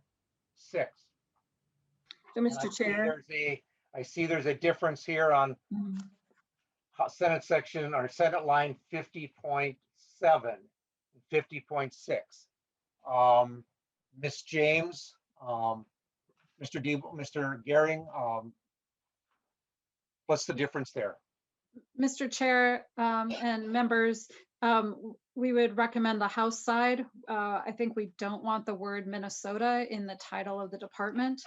So, Mr. Chair.
I see there's a difference here on Senate section or Senate line 50.7 and 50.6. Ms. James, Mr. Gehring, what's the difference there?
Mr. Chair and members, we would recommend the House side. I think we don't want the word Minnesota in the title of the department.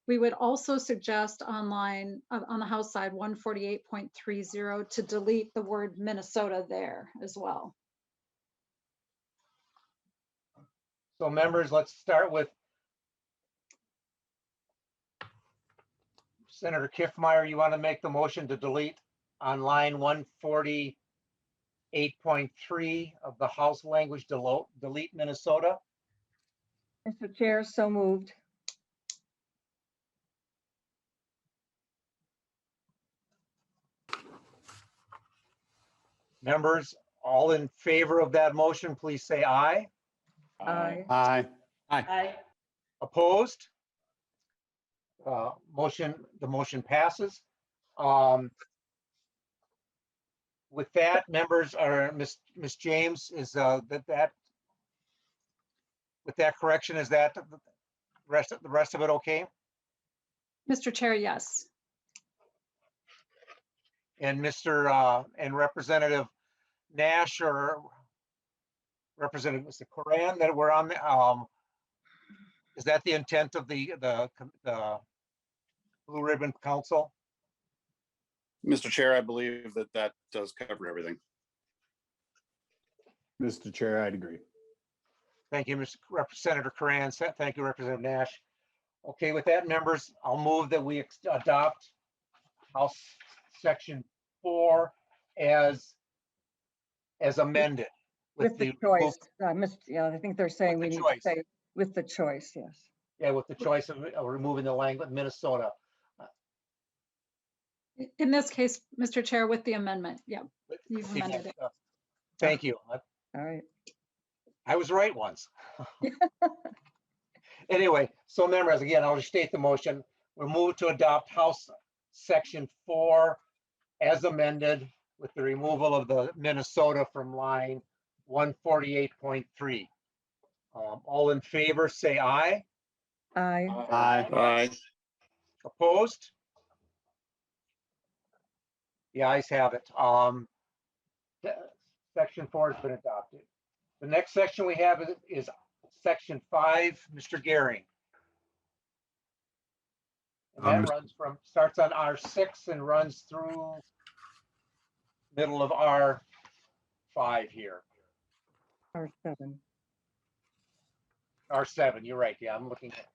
We would also suggest on the House side 148.30 to delete the word Minnesota there as well.
So members, let's start with Senator Kiffmeyer, you want to make the motion to delete on line 148.3 of the House language, delete Minnesota?
Mr. Chair, so moved.
Members, all in favor of that motion, please say aye.
Aye.
Aye.
Aye.
Opposed? The motion passes. With that, members, are Ms. James, is that with that correction, is that the rest of it okay?
Mr. Chair, yes.
And and Representative Nash or Representative Mr. Coran that we're on, is that the intent of the Blue Ribbon Council?
Mr. Chair, I believe that that does cover everything.
Mr. Chair, I'd agree.
Thank you, Senator Coran. Thank you, Representative Nash. Okay, with that, members, I'll move that we adopt House Section 4 as amended.
With the choice. Yeah, I think they're saying we
With the
need to
choice.
say with the choice, yes.
Yeah, with the choice of removing the language Minnesota.
In this case, Mr. Chair, with the amendment, yeah, you've amended it.
Thank you.
All right.
I was right once. Anyway, so members, again, I'll just state the motion. We're moved to adopt House Section 4 as amended with the removal of the Minnesota from line 148.3. All in favor, say aye.
Aye.
Aye. Aye.
Opposed? The ayes have it. Section 4 has been adopted. The next section we have is Section 5, Mr. Gehring. And that starts on R6 and runs through middle of R5 here.
R7.
R7, you're right. Yeah, I'm looking at.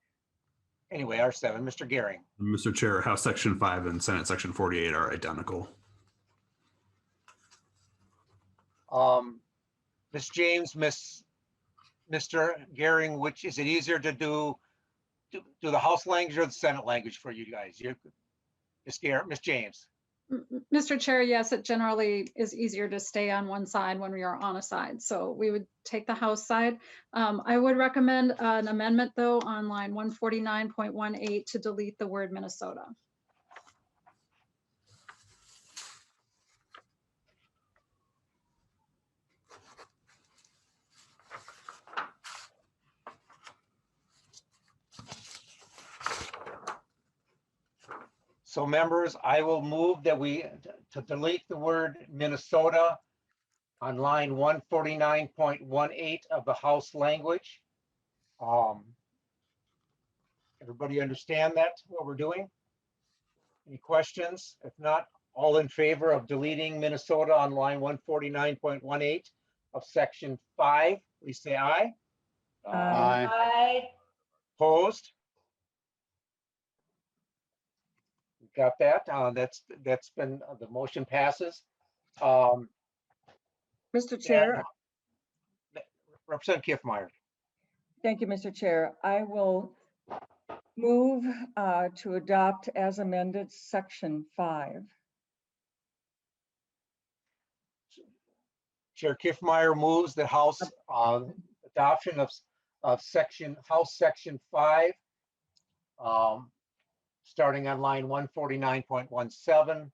Anyway, R7, Mr. Gehring.
Mr. Chair, House Section 5 and Senate Section 48 are identical.
Ms. James, Mr. Gehring, which is it easier to do the House language or the Senate language for you guys? Ms. James.
Mr. Chair, yes, it generally is easier to stay on one side when we are on a side. So we would take the House side. I would recommend an amendment though on line 149.18 to delete the word Minnesota.
So members, I will move that to delete the word Minnesota on line 149.18 of the House language. Everybody understand that, what we're doing? Any questions? If not, all in favor of deleting Minnesota on line 149.18 of Section 5, please say aye.
Aye.
Aye.
Opposed? We got that. That's been, the motion passes.
Mr. Chair,
Representative Kiffmeyer.
thank you, Mr. Chair. I will move to adopt as amended Section 5.
Chair Kiffmeyer moves the House adoption of House Section 5, starting on line 149.17.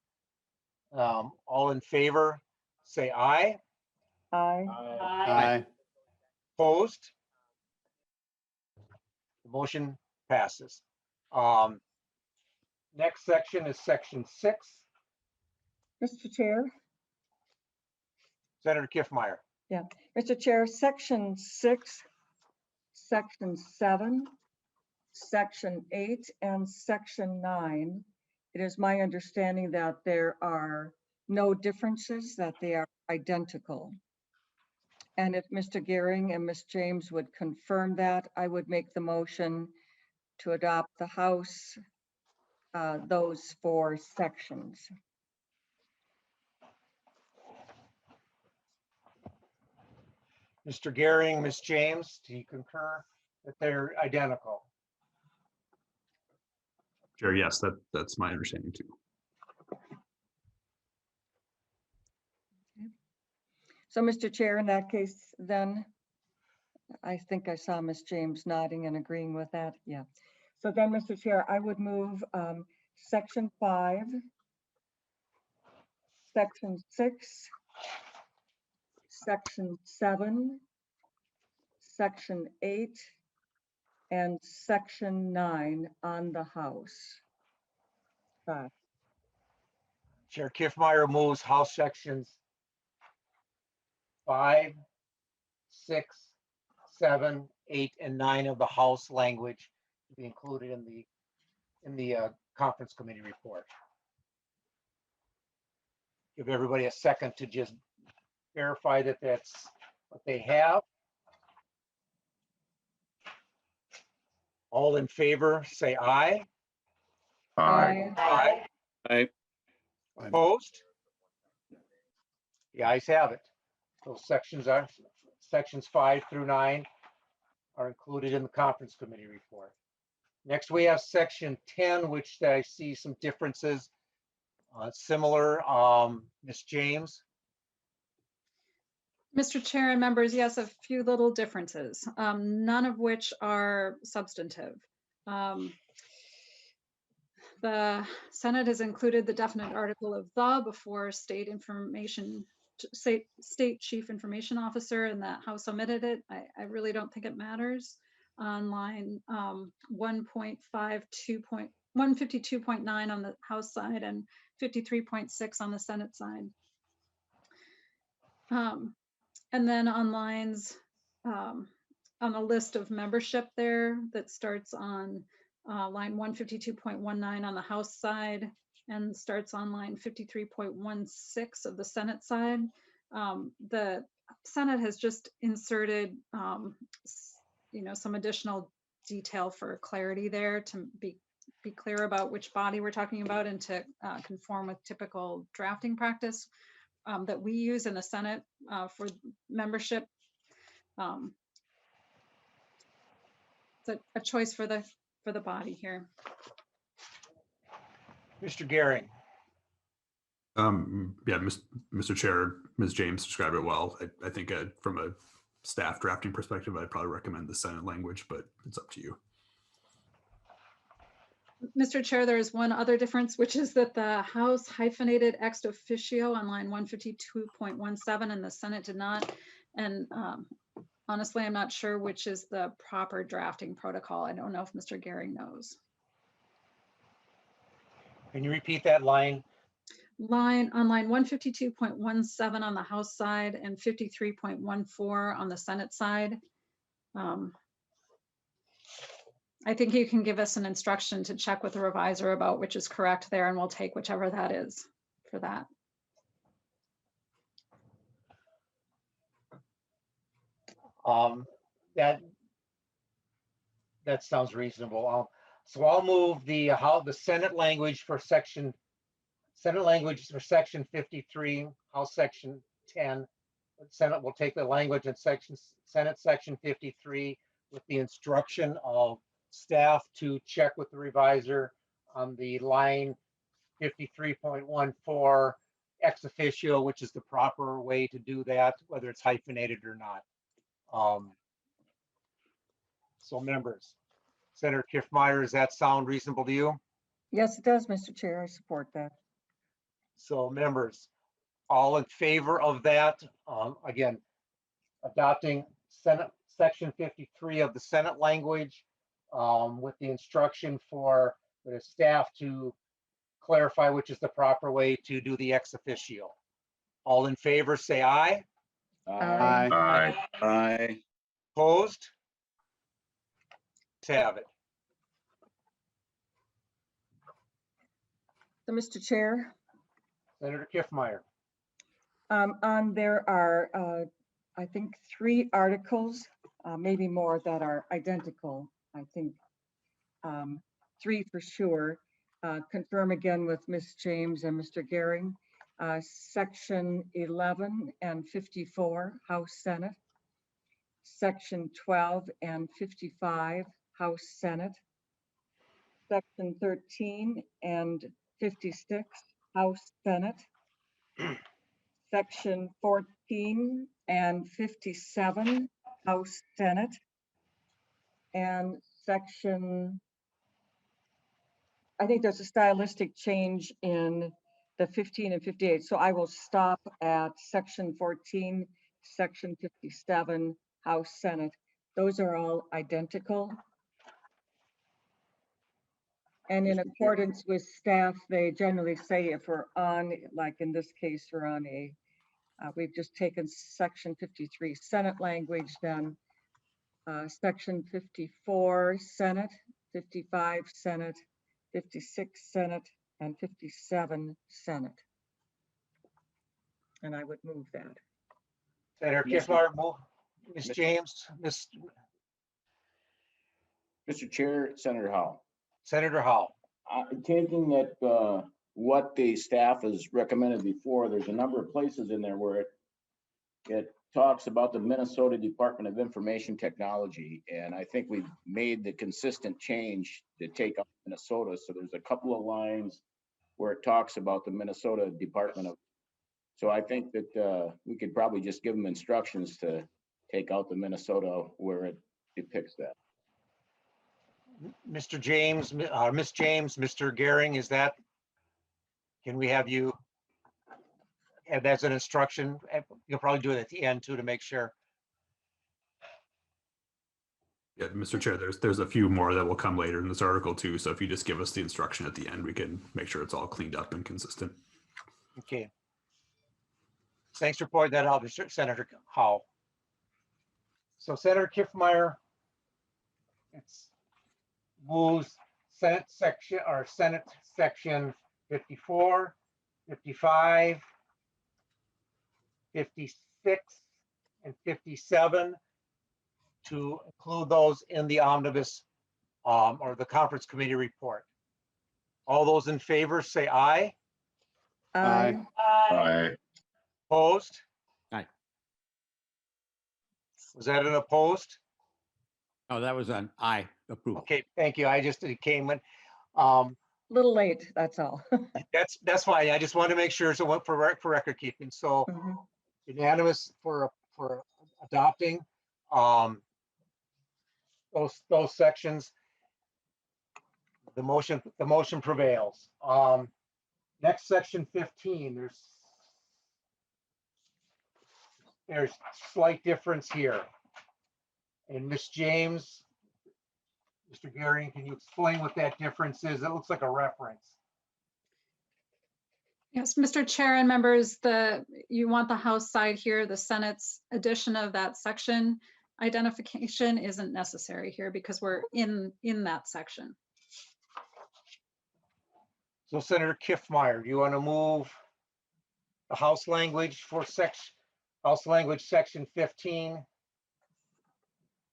All in favor, say aye.
Aye.
Aye.
Opposed? The motion passes. Next section is Section 6.
Mr. Chair.
Senator Kiffmeyer.
Yeah, Mr. Chair, Section 6, Section 7, Section 8, and Section 9. It is my understanding that there are no differences, that they are identical. And if Mr. Gehring and Ms. James would confirm that, I would make the motion to adopt the House those 4 sections.
Mr. Gehring, Ms. James, do you concur that they're identical?
Chair, yes, that's my understanding too.
So, Mr. Chair, in that case, then, I think I saw Ms. James nodding and agreeing with that. Yeah. So then, Mr. Chair, I would move Section 5, Section 6, Section 7, Section 8, and Section 9 on the House.
Chair Kiffmeyer moves House sections 5, 6, 7, 8, and 9 of the House language to be included in the conference committee report. Give everybody a second to just verify that that's what they have. All in favor, say aye.
Aye.
Aye.
Aye.
Opposed? The ayes have it. Those sections 5 through 9 are included in the conference committee report. Next, we have section 10, which I see some differences. Similar, Ms. James.
Mr. Chair and members, yes, a few little differences, none of which are substantive. The Senate has included the definite article of "the" before state chief information officer, and the House omitted it. I really don't think it matters. On line 152.9 on the House side and 53.6 on the Senate side. And then on lines, on a list of membership there that starts on line 152.19 on the House side and starts on line 53.16 of the Senate side. The Senate has just inserted, some additional detail for clarity there to be clear about which body we're talking about and to conform with typical drafting practice that we use in the Senate for membership. It's a choice for the body here.
Mr. Gehring.
Yeah, Mr. Chair, Ms. James described it well. I think from a staff drafting perspective, I'd probably recommend the Senate language, but it's up to you.
Mr. Chair, there is one other difference, which is that the House hyphenated ex officio on line 152.17 and the Senate did not. And honestly, I'm not sure which is the proper drafting protocol. I don't know if Mr. Gehring knows.
Can you repeat that line?
On line 152.17 on the House side and 53.14 on the Senate side. I think you can give us an instruction to check with the reviser about which is correct there, and we'll take whichever that is for that.
That sounds reasonable. So I'll move the Senate language for section 53, House section 10. The Senate will take the language in Senate section 53 with the instruction of staff to check with the reviser on the line 53.14 ex officio, which is the proper way to do that, whether it's hyphenated or not. So members, Senator Kiffmeyer, does that sound reasonable to you?
Yes, it does, Mr. Chair. I support that.
So members, all in favor of that, again, adopting Senate section 53 of the Senate language with the instruction for the staff to clarify which is the proper way to do the ex officio. All in favor, say aye.
Aye.
Aye. Aye.
Opposed? Let's have it.
So, Mr. Chair,
Senator Kiffmeyer.
there are, I think, 3 articles, maybe more, that are identical. I think 3 for sure. confirm again with Ms. James and Mr. Gehring. Section 11 and 54, House Senate. Section 12 and 55, House Senate. Section 13 and 56, House Senate. Section 14 and 57, House Senate. And section, I think there's a stylistic change in the 15 and 58. So I will stop at section 14, section 57, House Senate. Those are all identical. And in accordance with staff, they generally say if we're on, like in this case, we're on a, we've just taken section 53 Senate language, then section 54 Senate, 55 Senate, 56 Senate, and 57 Senate. And I would move that.
Senator Kiffmeyer, move. Ms. James,
Mr. Chair, Senator Howe.
Senator Howe.
Taking that what the staff has recommended before, there's a number of places in there where it talks about the Minnesota Department of Information Technology. And I think we've made the consistent change to take up Minnesota. So there's a couple of lines where it talks about the Minnesota Department of. So I think that we could probably just give them instructions to take out the Minnesota where it depicts that.
Mr. James, Ms. James, Mr. Gehring, is that, can we have you add that as an instruction? You'll probably do it at the end too to make sure.
Yeah, Mr. Chair, there's a few more that will come later in this article too. So if you just give us the instruction at the end, we can make sure it's all cleaned up and consistent.
Okay. Thanks for pointing that out, Mr. Senator Howe. So Senator Kiffmeyer, it's moves Senate section or Senate section 54, 55, 56, and 57 to include those in the omnibus or the conference committee report. All those in favor say aye.
Aye.
Aye.
Opposed?
Aye.
Was that an opposed?
Oh, that was an aye approval.
Okay, thank you. I just, it came in.
Little late, that's all.
That's fine. I just wanted to make sure, so what for record keeping. So
Mhm.
unanimous for adopting those sections. The motion prevails. Next, section 15. There's slight difference here. And Ms. James, Mr. Gehring, can you explain what that difference is? It looks like a reference.
Yes, Mr. Chair and members, you want the House side here, the Senate's addition of that section identification isn't necessary here because we're in that section.
So Senator Kiffmeyer, do you want to move the House language for House language section 15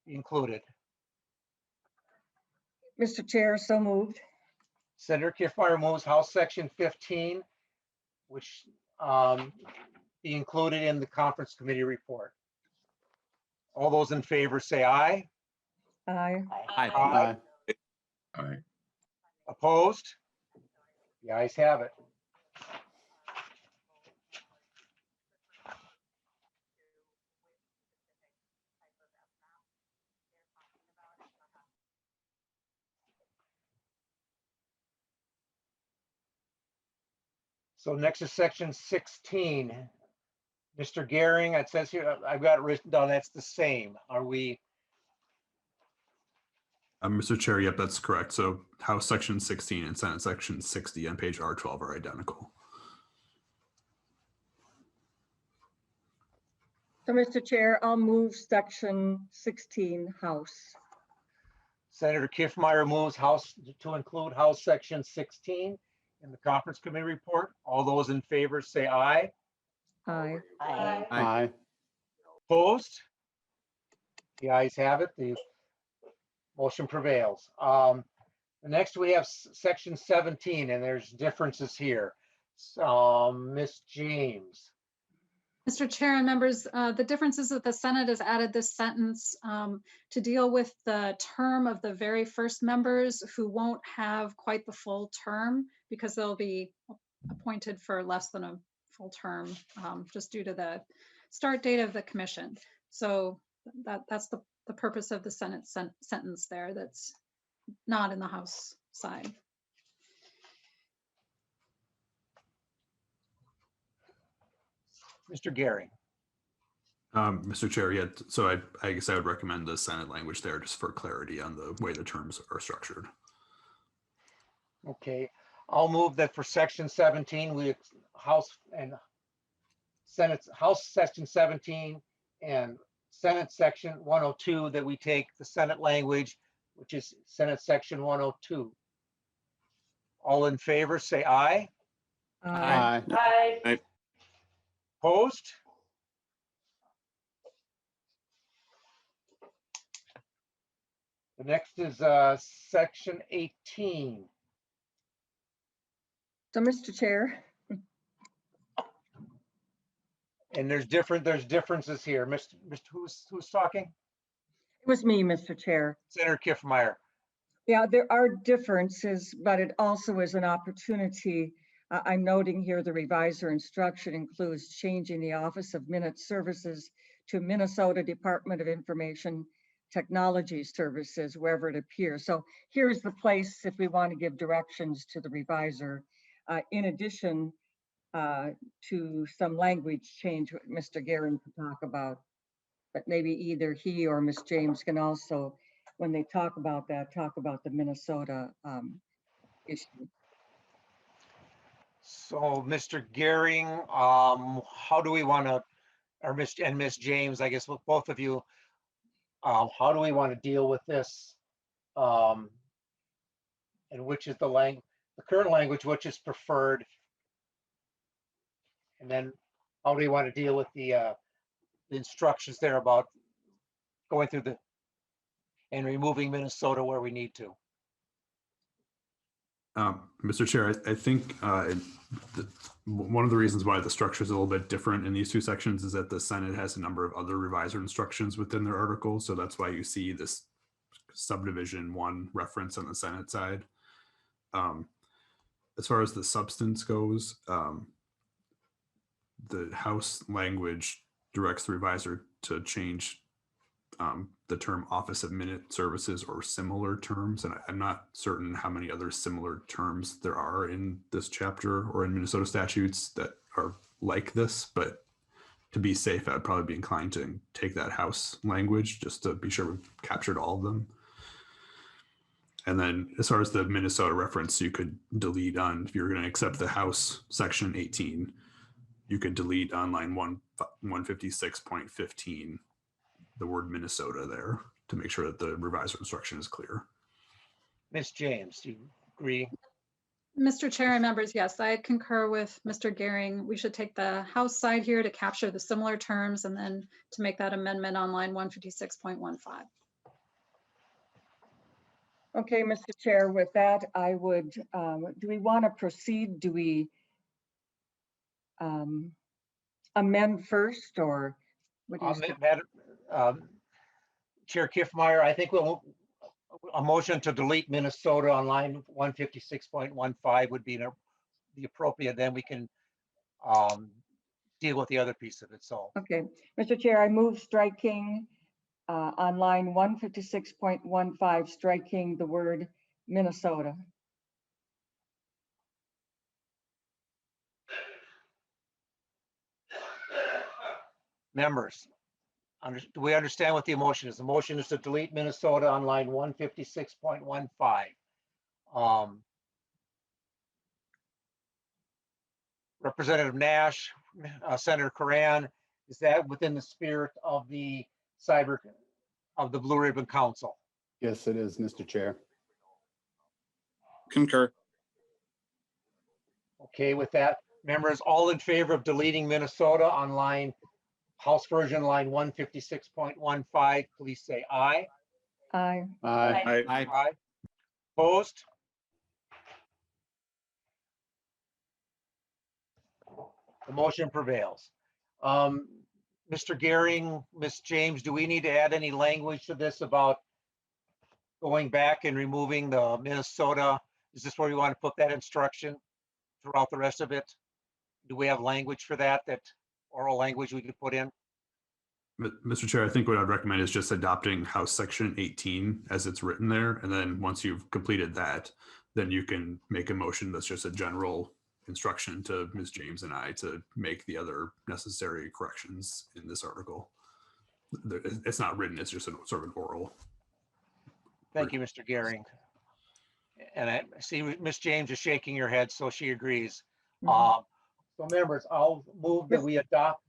included?
Mr. Chair, so moved.
Senator Kiffmeyer moves House section 15, which be included in the conference committee report. All those in favor say aye.
Aye.
Aye.
Aye.
Opposed? The ayes have it. So next is section 16. Mr. Gehring, it says here, I've got it written down, that's the same. Are we?
Mr. Chair, yep, that's correct. So House Section 16 and Senate Section 60 on page R12 are identical.
So, Mr. Chair, I'll move section 16, House.
Senator Kiffmeyer moves House to include House section 16 in the conference committee report. All those in favor say aye.
Aye.
Aye.
Aye.
Opposed? The ayes have it. The motion prevails. The Next, we have section 17, and there's differences here. Ms. James.
Mr. Chair and members, the difference is that the Senate has added this sentence to deal with the term of the very first members who won't have quite the full term because they'll be appointed for less than a full term, just due to the start date of the commission. So that's the purpose of the Senate sentence there that's not in the House side.
Mr. Gary.
Mr. Chair, yeah, so I guess I would recommend the Senate language there just for clarity on the way the terms are structured.
Okay, I'll move that for section 17, we House and Senate, House section 17 and Senate section 102, that we take the Senate language, which is Senate section 102. All in favor, say aye.
Aye.
Aye.
Opposed? The next is section 18.
So, Mr. Chair,
And there's differences here. Mr. Who's talking?
it was me, Mr. Chair.
Senator Kiffmeyer.
Yeah, there are differences, but it also is an opportunity. I'm noting here the revisor instruction includes changing the Office of Minute Services to Minnesota Department of Information Technology Services, wherever it appears. So here's the place if we want to give directions to the revisor. In addition to some language change, what Mr. Guerin could talk about, but maybe either he or Ms. James can also, when they talk about that, talk about the Minnesota issue.
So Mr. Gehring, how do we want to, or Ms. James, I guess with both of you, how do we want to deal with this? And which is the current language, which is preferred? And then how do we want to deal with the instructions there about going through and removing Minnesota where we need to?
Mr. Chair, I think one of the reasons why the structure is a little bit different in these two sections is that the Senate has a number of other revisor instructions within their article. So that's why you see this subdivision 1 reference on the Senate side. As far as the substance goes, the House language directs the revisor to change the term Office of Minute Services or similar terms. And I'm not certain how many other similar terms there are in this chapter or in Minnesota statutes that are like this, but to be safe, I'd probably be inclined to take that House language just to be sure we've captured all of them. And then as far as the Minnesota reference, you could delete on, if you're going to accept the House section 18, you could delete on line 156.15 the word Minnesota there to make sure that the revisor instruction is clear.
Ms. James, do you agree?
Mr. Chair and members, yes, I concur with Mr. Gehring. We should take the House side here to capture the similar terms and then to make that amendment on line 156.15.
Okay, Mr. Chair, with that, I would, do we want to proceed? Do we amend first, or what do you say?
Chair Kiffmeyer, I think a motion to delete Minnesota on line 156.15 would be the appropriate, then we can deal with the other piece of it. So,
Okay, Mr. Chair, I move striking on line 156.15, striking the word Minnesota.
members, do we understand what the emotion is? The motion is to delete Minnesota on line 156.15. Representative Nash, Senator Coran, is that within the spirit of the Blue Ribbon Council?
Yes, it is, Mr. Chair.
Concur.
Okay, with that, members, all in favor of deleting Minnesota on House version line 156.15, please say aye.
Aye.
Aye.
Aye. Opposed? The motion prevails. Mr. Gehring, Ms. James, do we need to add any language to this about going back and removing the Minnesota? Is this where you want to put that instruction throughout the rest of it? Do we have language for that, oral language we could put in?
Mr. Chair, I think what I'd recommend is just adopting House Section 18 as it's written there. And then once you've completed that, then you can make a motion that's just a general instruction to Ms. James and I to make the other necessary corrections in this article. It's not written, it's just a sort of an oral.
Thank you, Mr. Gehring. And I see Ms. James is shaking her head, so she agrees. So members, I'll move that we adopt.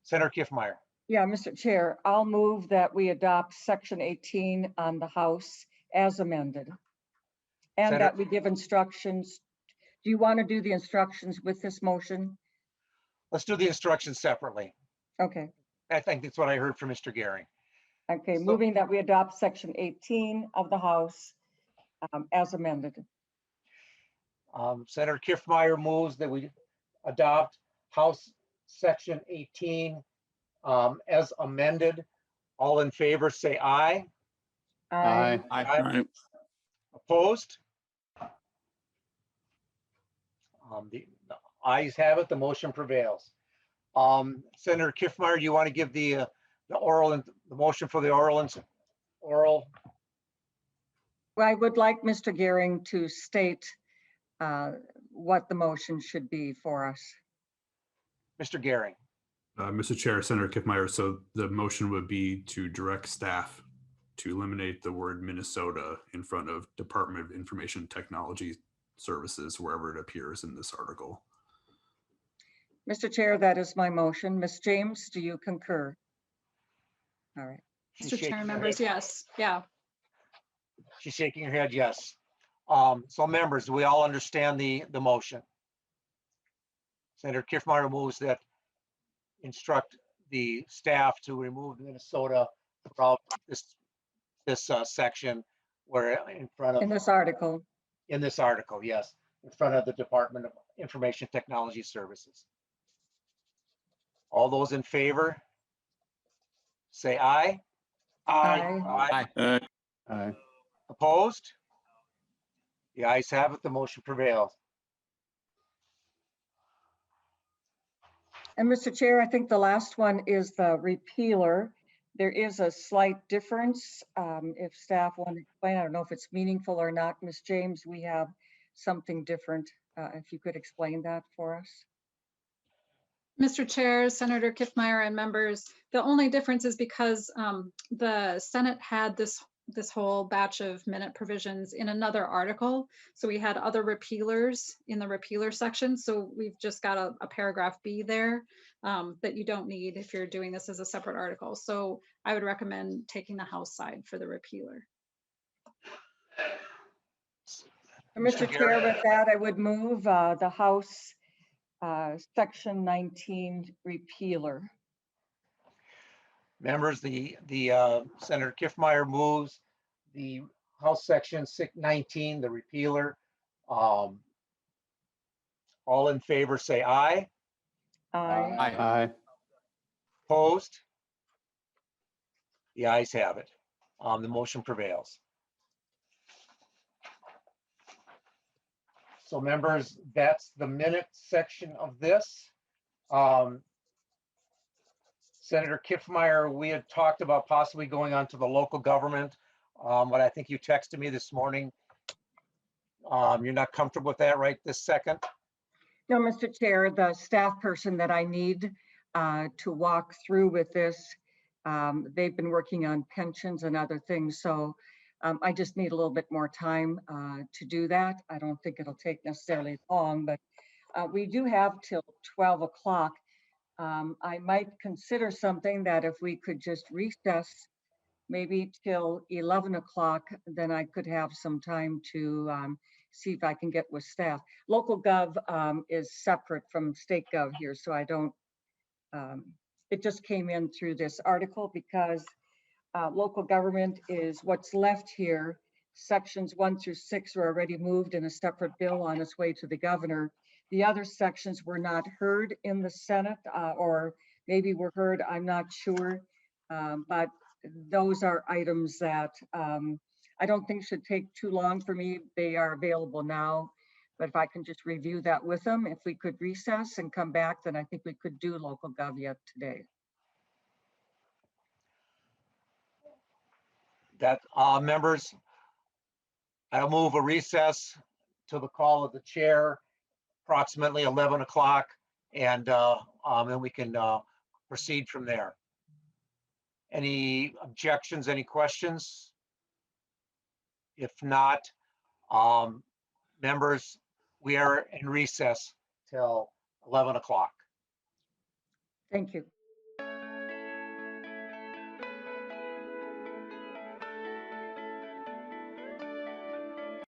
Senator Kiffmeyer.
Yeah, Mr. Chair, I'll move that we adopt Section 18 on the House as amended. And
Senator-
that we give instructions. Do you want to do the instructions with this motion?
Let's do the instructions separately.
Okay,
I think that's what I heard from Mr. Gehring.
okay,
So-
moving that we adopt Section 18 of the House as amended.
Senator Kiffmeyer moves that we adopt House Section 18 as amended. All in favor, say aye.
Aye.
Aye. Opposed? The ayes have it, the motion prevails. Senator Kiffmeyer, you want to give the oral and the motion for the oral and oral?
Well, I would like Mr. Gehring to state what the motion should be for us.
Mr. Gehring.
Mr. Chair, Senator Kiffmeyer, so the motion would be to direct staff to eliminate the word Minnesota in front of Department of Information Technology Services wherever it appears in this article.
Mr. Chair, that is my motion. Ms. James, do you concur? All right.
She's
Mr.
shaking
Chair,
her
members,
head.
yes, yeah.
She's shaking her head, yes. So members, do we all understand the motion? Senator Kiffmeyer moves that instruct the staff to remove Minnesota from this section where in front of.
In this article.
In this article, yes, in front of the Department of Information Technology Services. All those in favor? Say aye.
Aye.
Aye.
Aye.
Opposed? The ayes have it, the motion prevails.
And Mr. Chair, I think the last one is the repealer. There is a slight difference. If staff want to explain, I don't know if it's meaningful or not. Ms. James, we have something different. If you could explain that for us.
Mr. Chair, Senator Kiffmeyer and members, the only difference is because the Senate had this whole batch of minute provisions in another article. So we had other repealers in the repealer section. So we've just got a paragraph B there that you don't need if you're doing this as a separate article. So I would recommend taking the House side for the repealer.
Mr. Chair, with that, I would move the House Section 19 repealer.
Members, the Senator Kiffmeyer moves the House Section 19, the repealer. All in favor, say aye.
Aye.
Aye.
Opposed? The ayes have it. The motion prevails. So members, that's the minute section of this. Senator Kiffmeyer, we had talked about possibly going on to the local government, but I think you texted me this morning. You're not comfortable with that right this second?
No, Mr. Chair, the staff person that I need to walk through with this, they've been working on pensions and other things. So I just need a little bit more time to do that. I don't think it'll take necessarily long, but we do have till 12 o'clock. I might consider something that if we could just recess maybe till 11 o'clock, then I could have some time to see if I can get with staff. Local gov is separate from state gov here, so I don't, it just came in through this article because local government is what's left here. Sections 1 through 6 were already moved in a separate bill on its way to the governor. The other sections were not heard in the Senate, or maybe were heard, I'm not sure. But those are items that I don't think should take too long for me. They are available now. But if I can just review that with them, if we could recess and come back, then I think we could do local gov yet today.
That, members, I'll move a recess to the call of the chair, approximately 11 o'clock, and then we can proceed from there. Any objections, any questions? If not, members, we are in recess till 11 o'clock.
Thank you.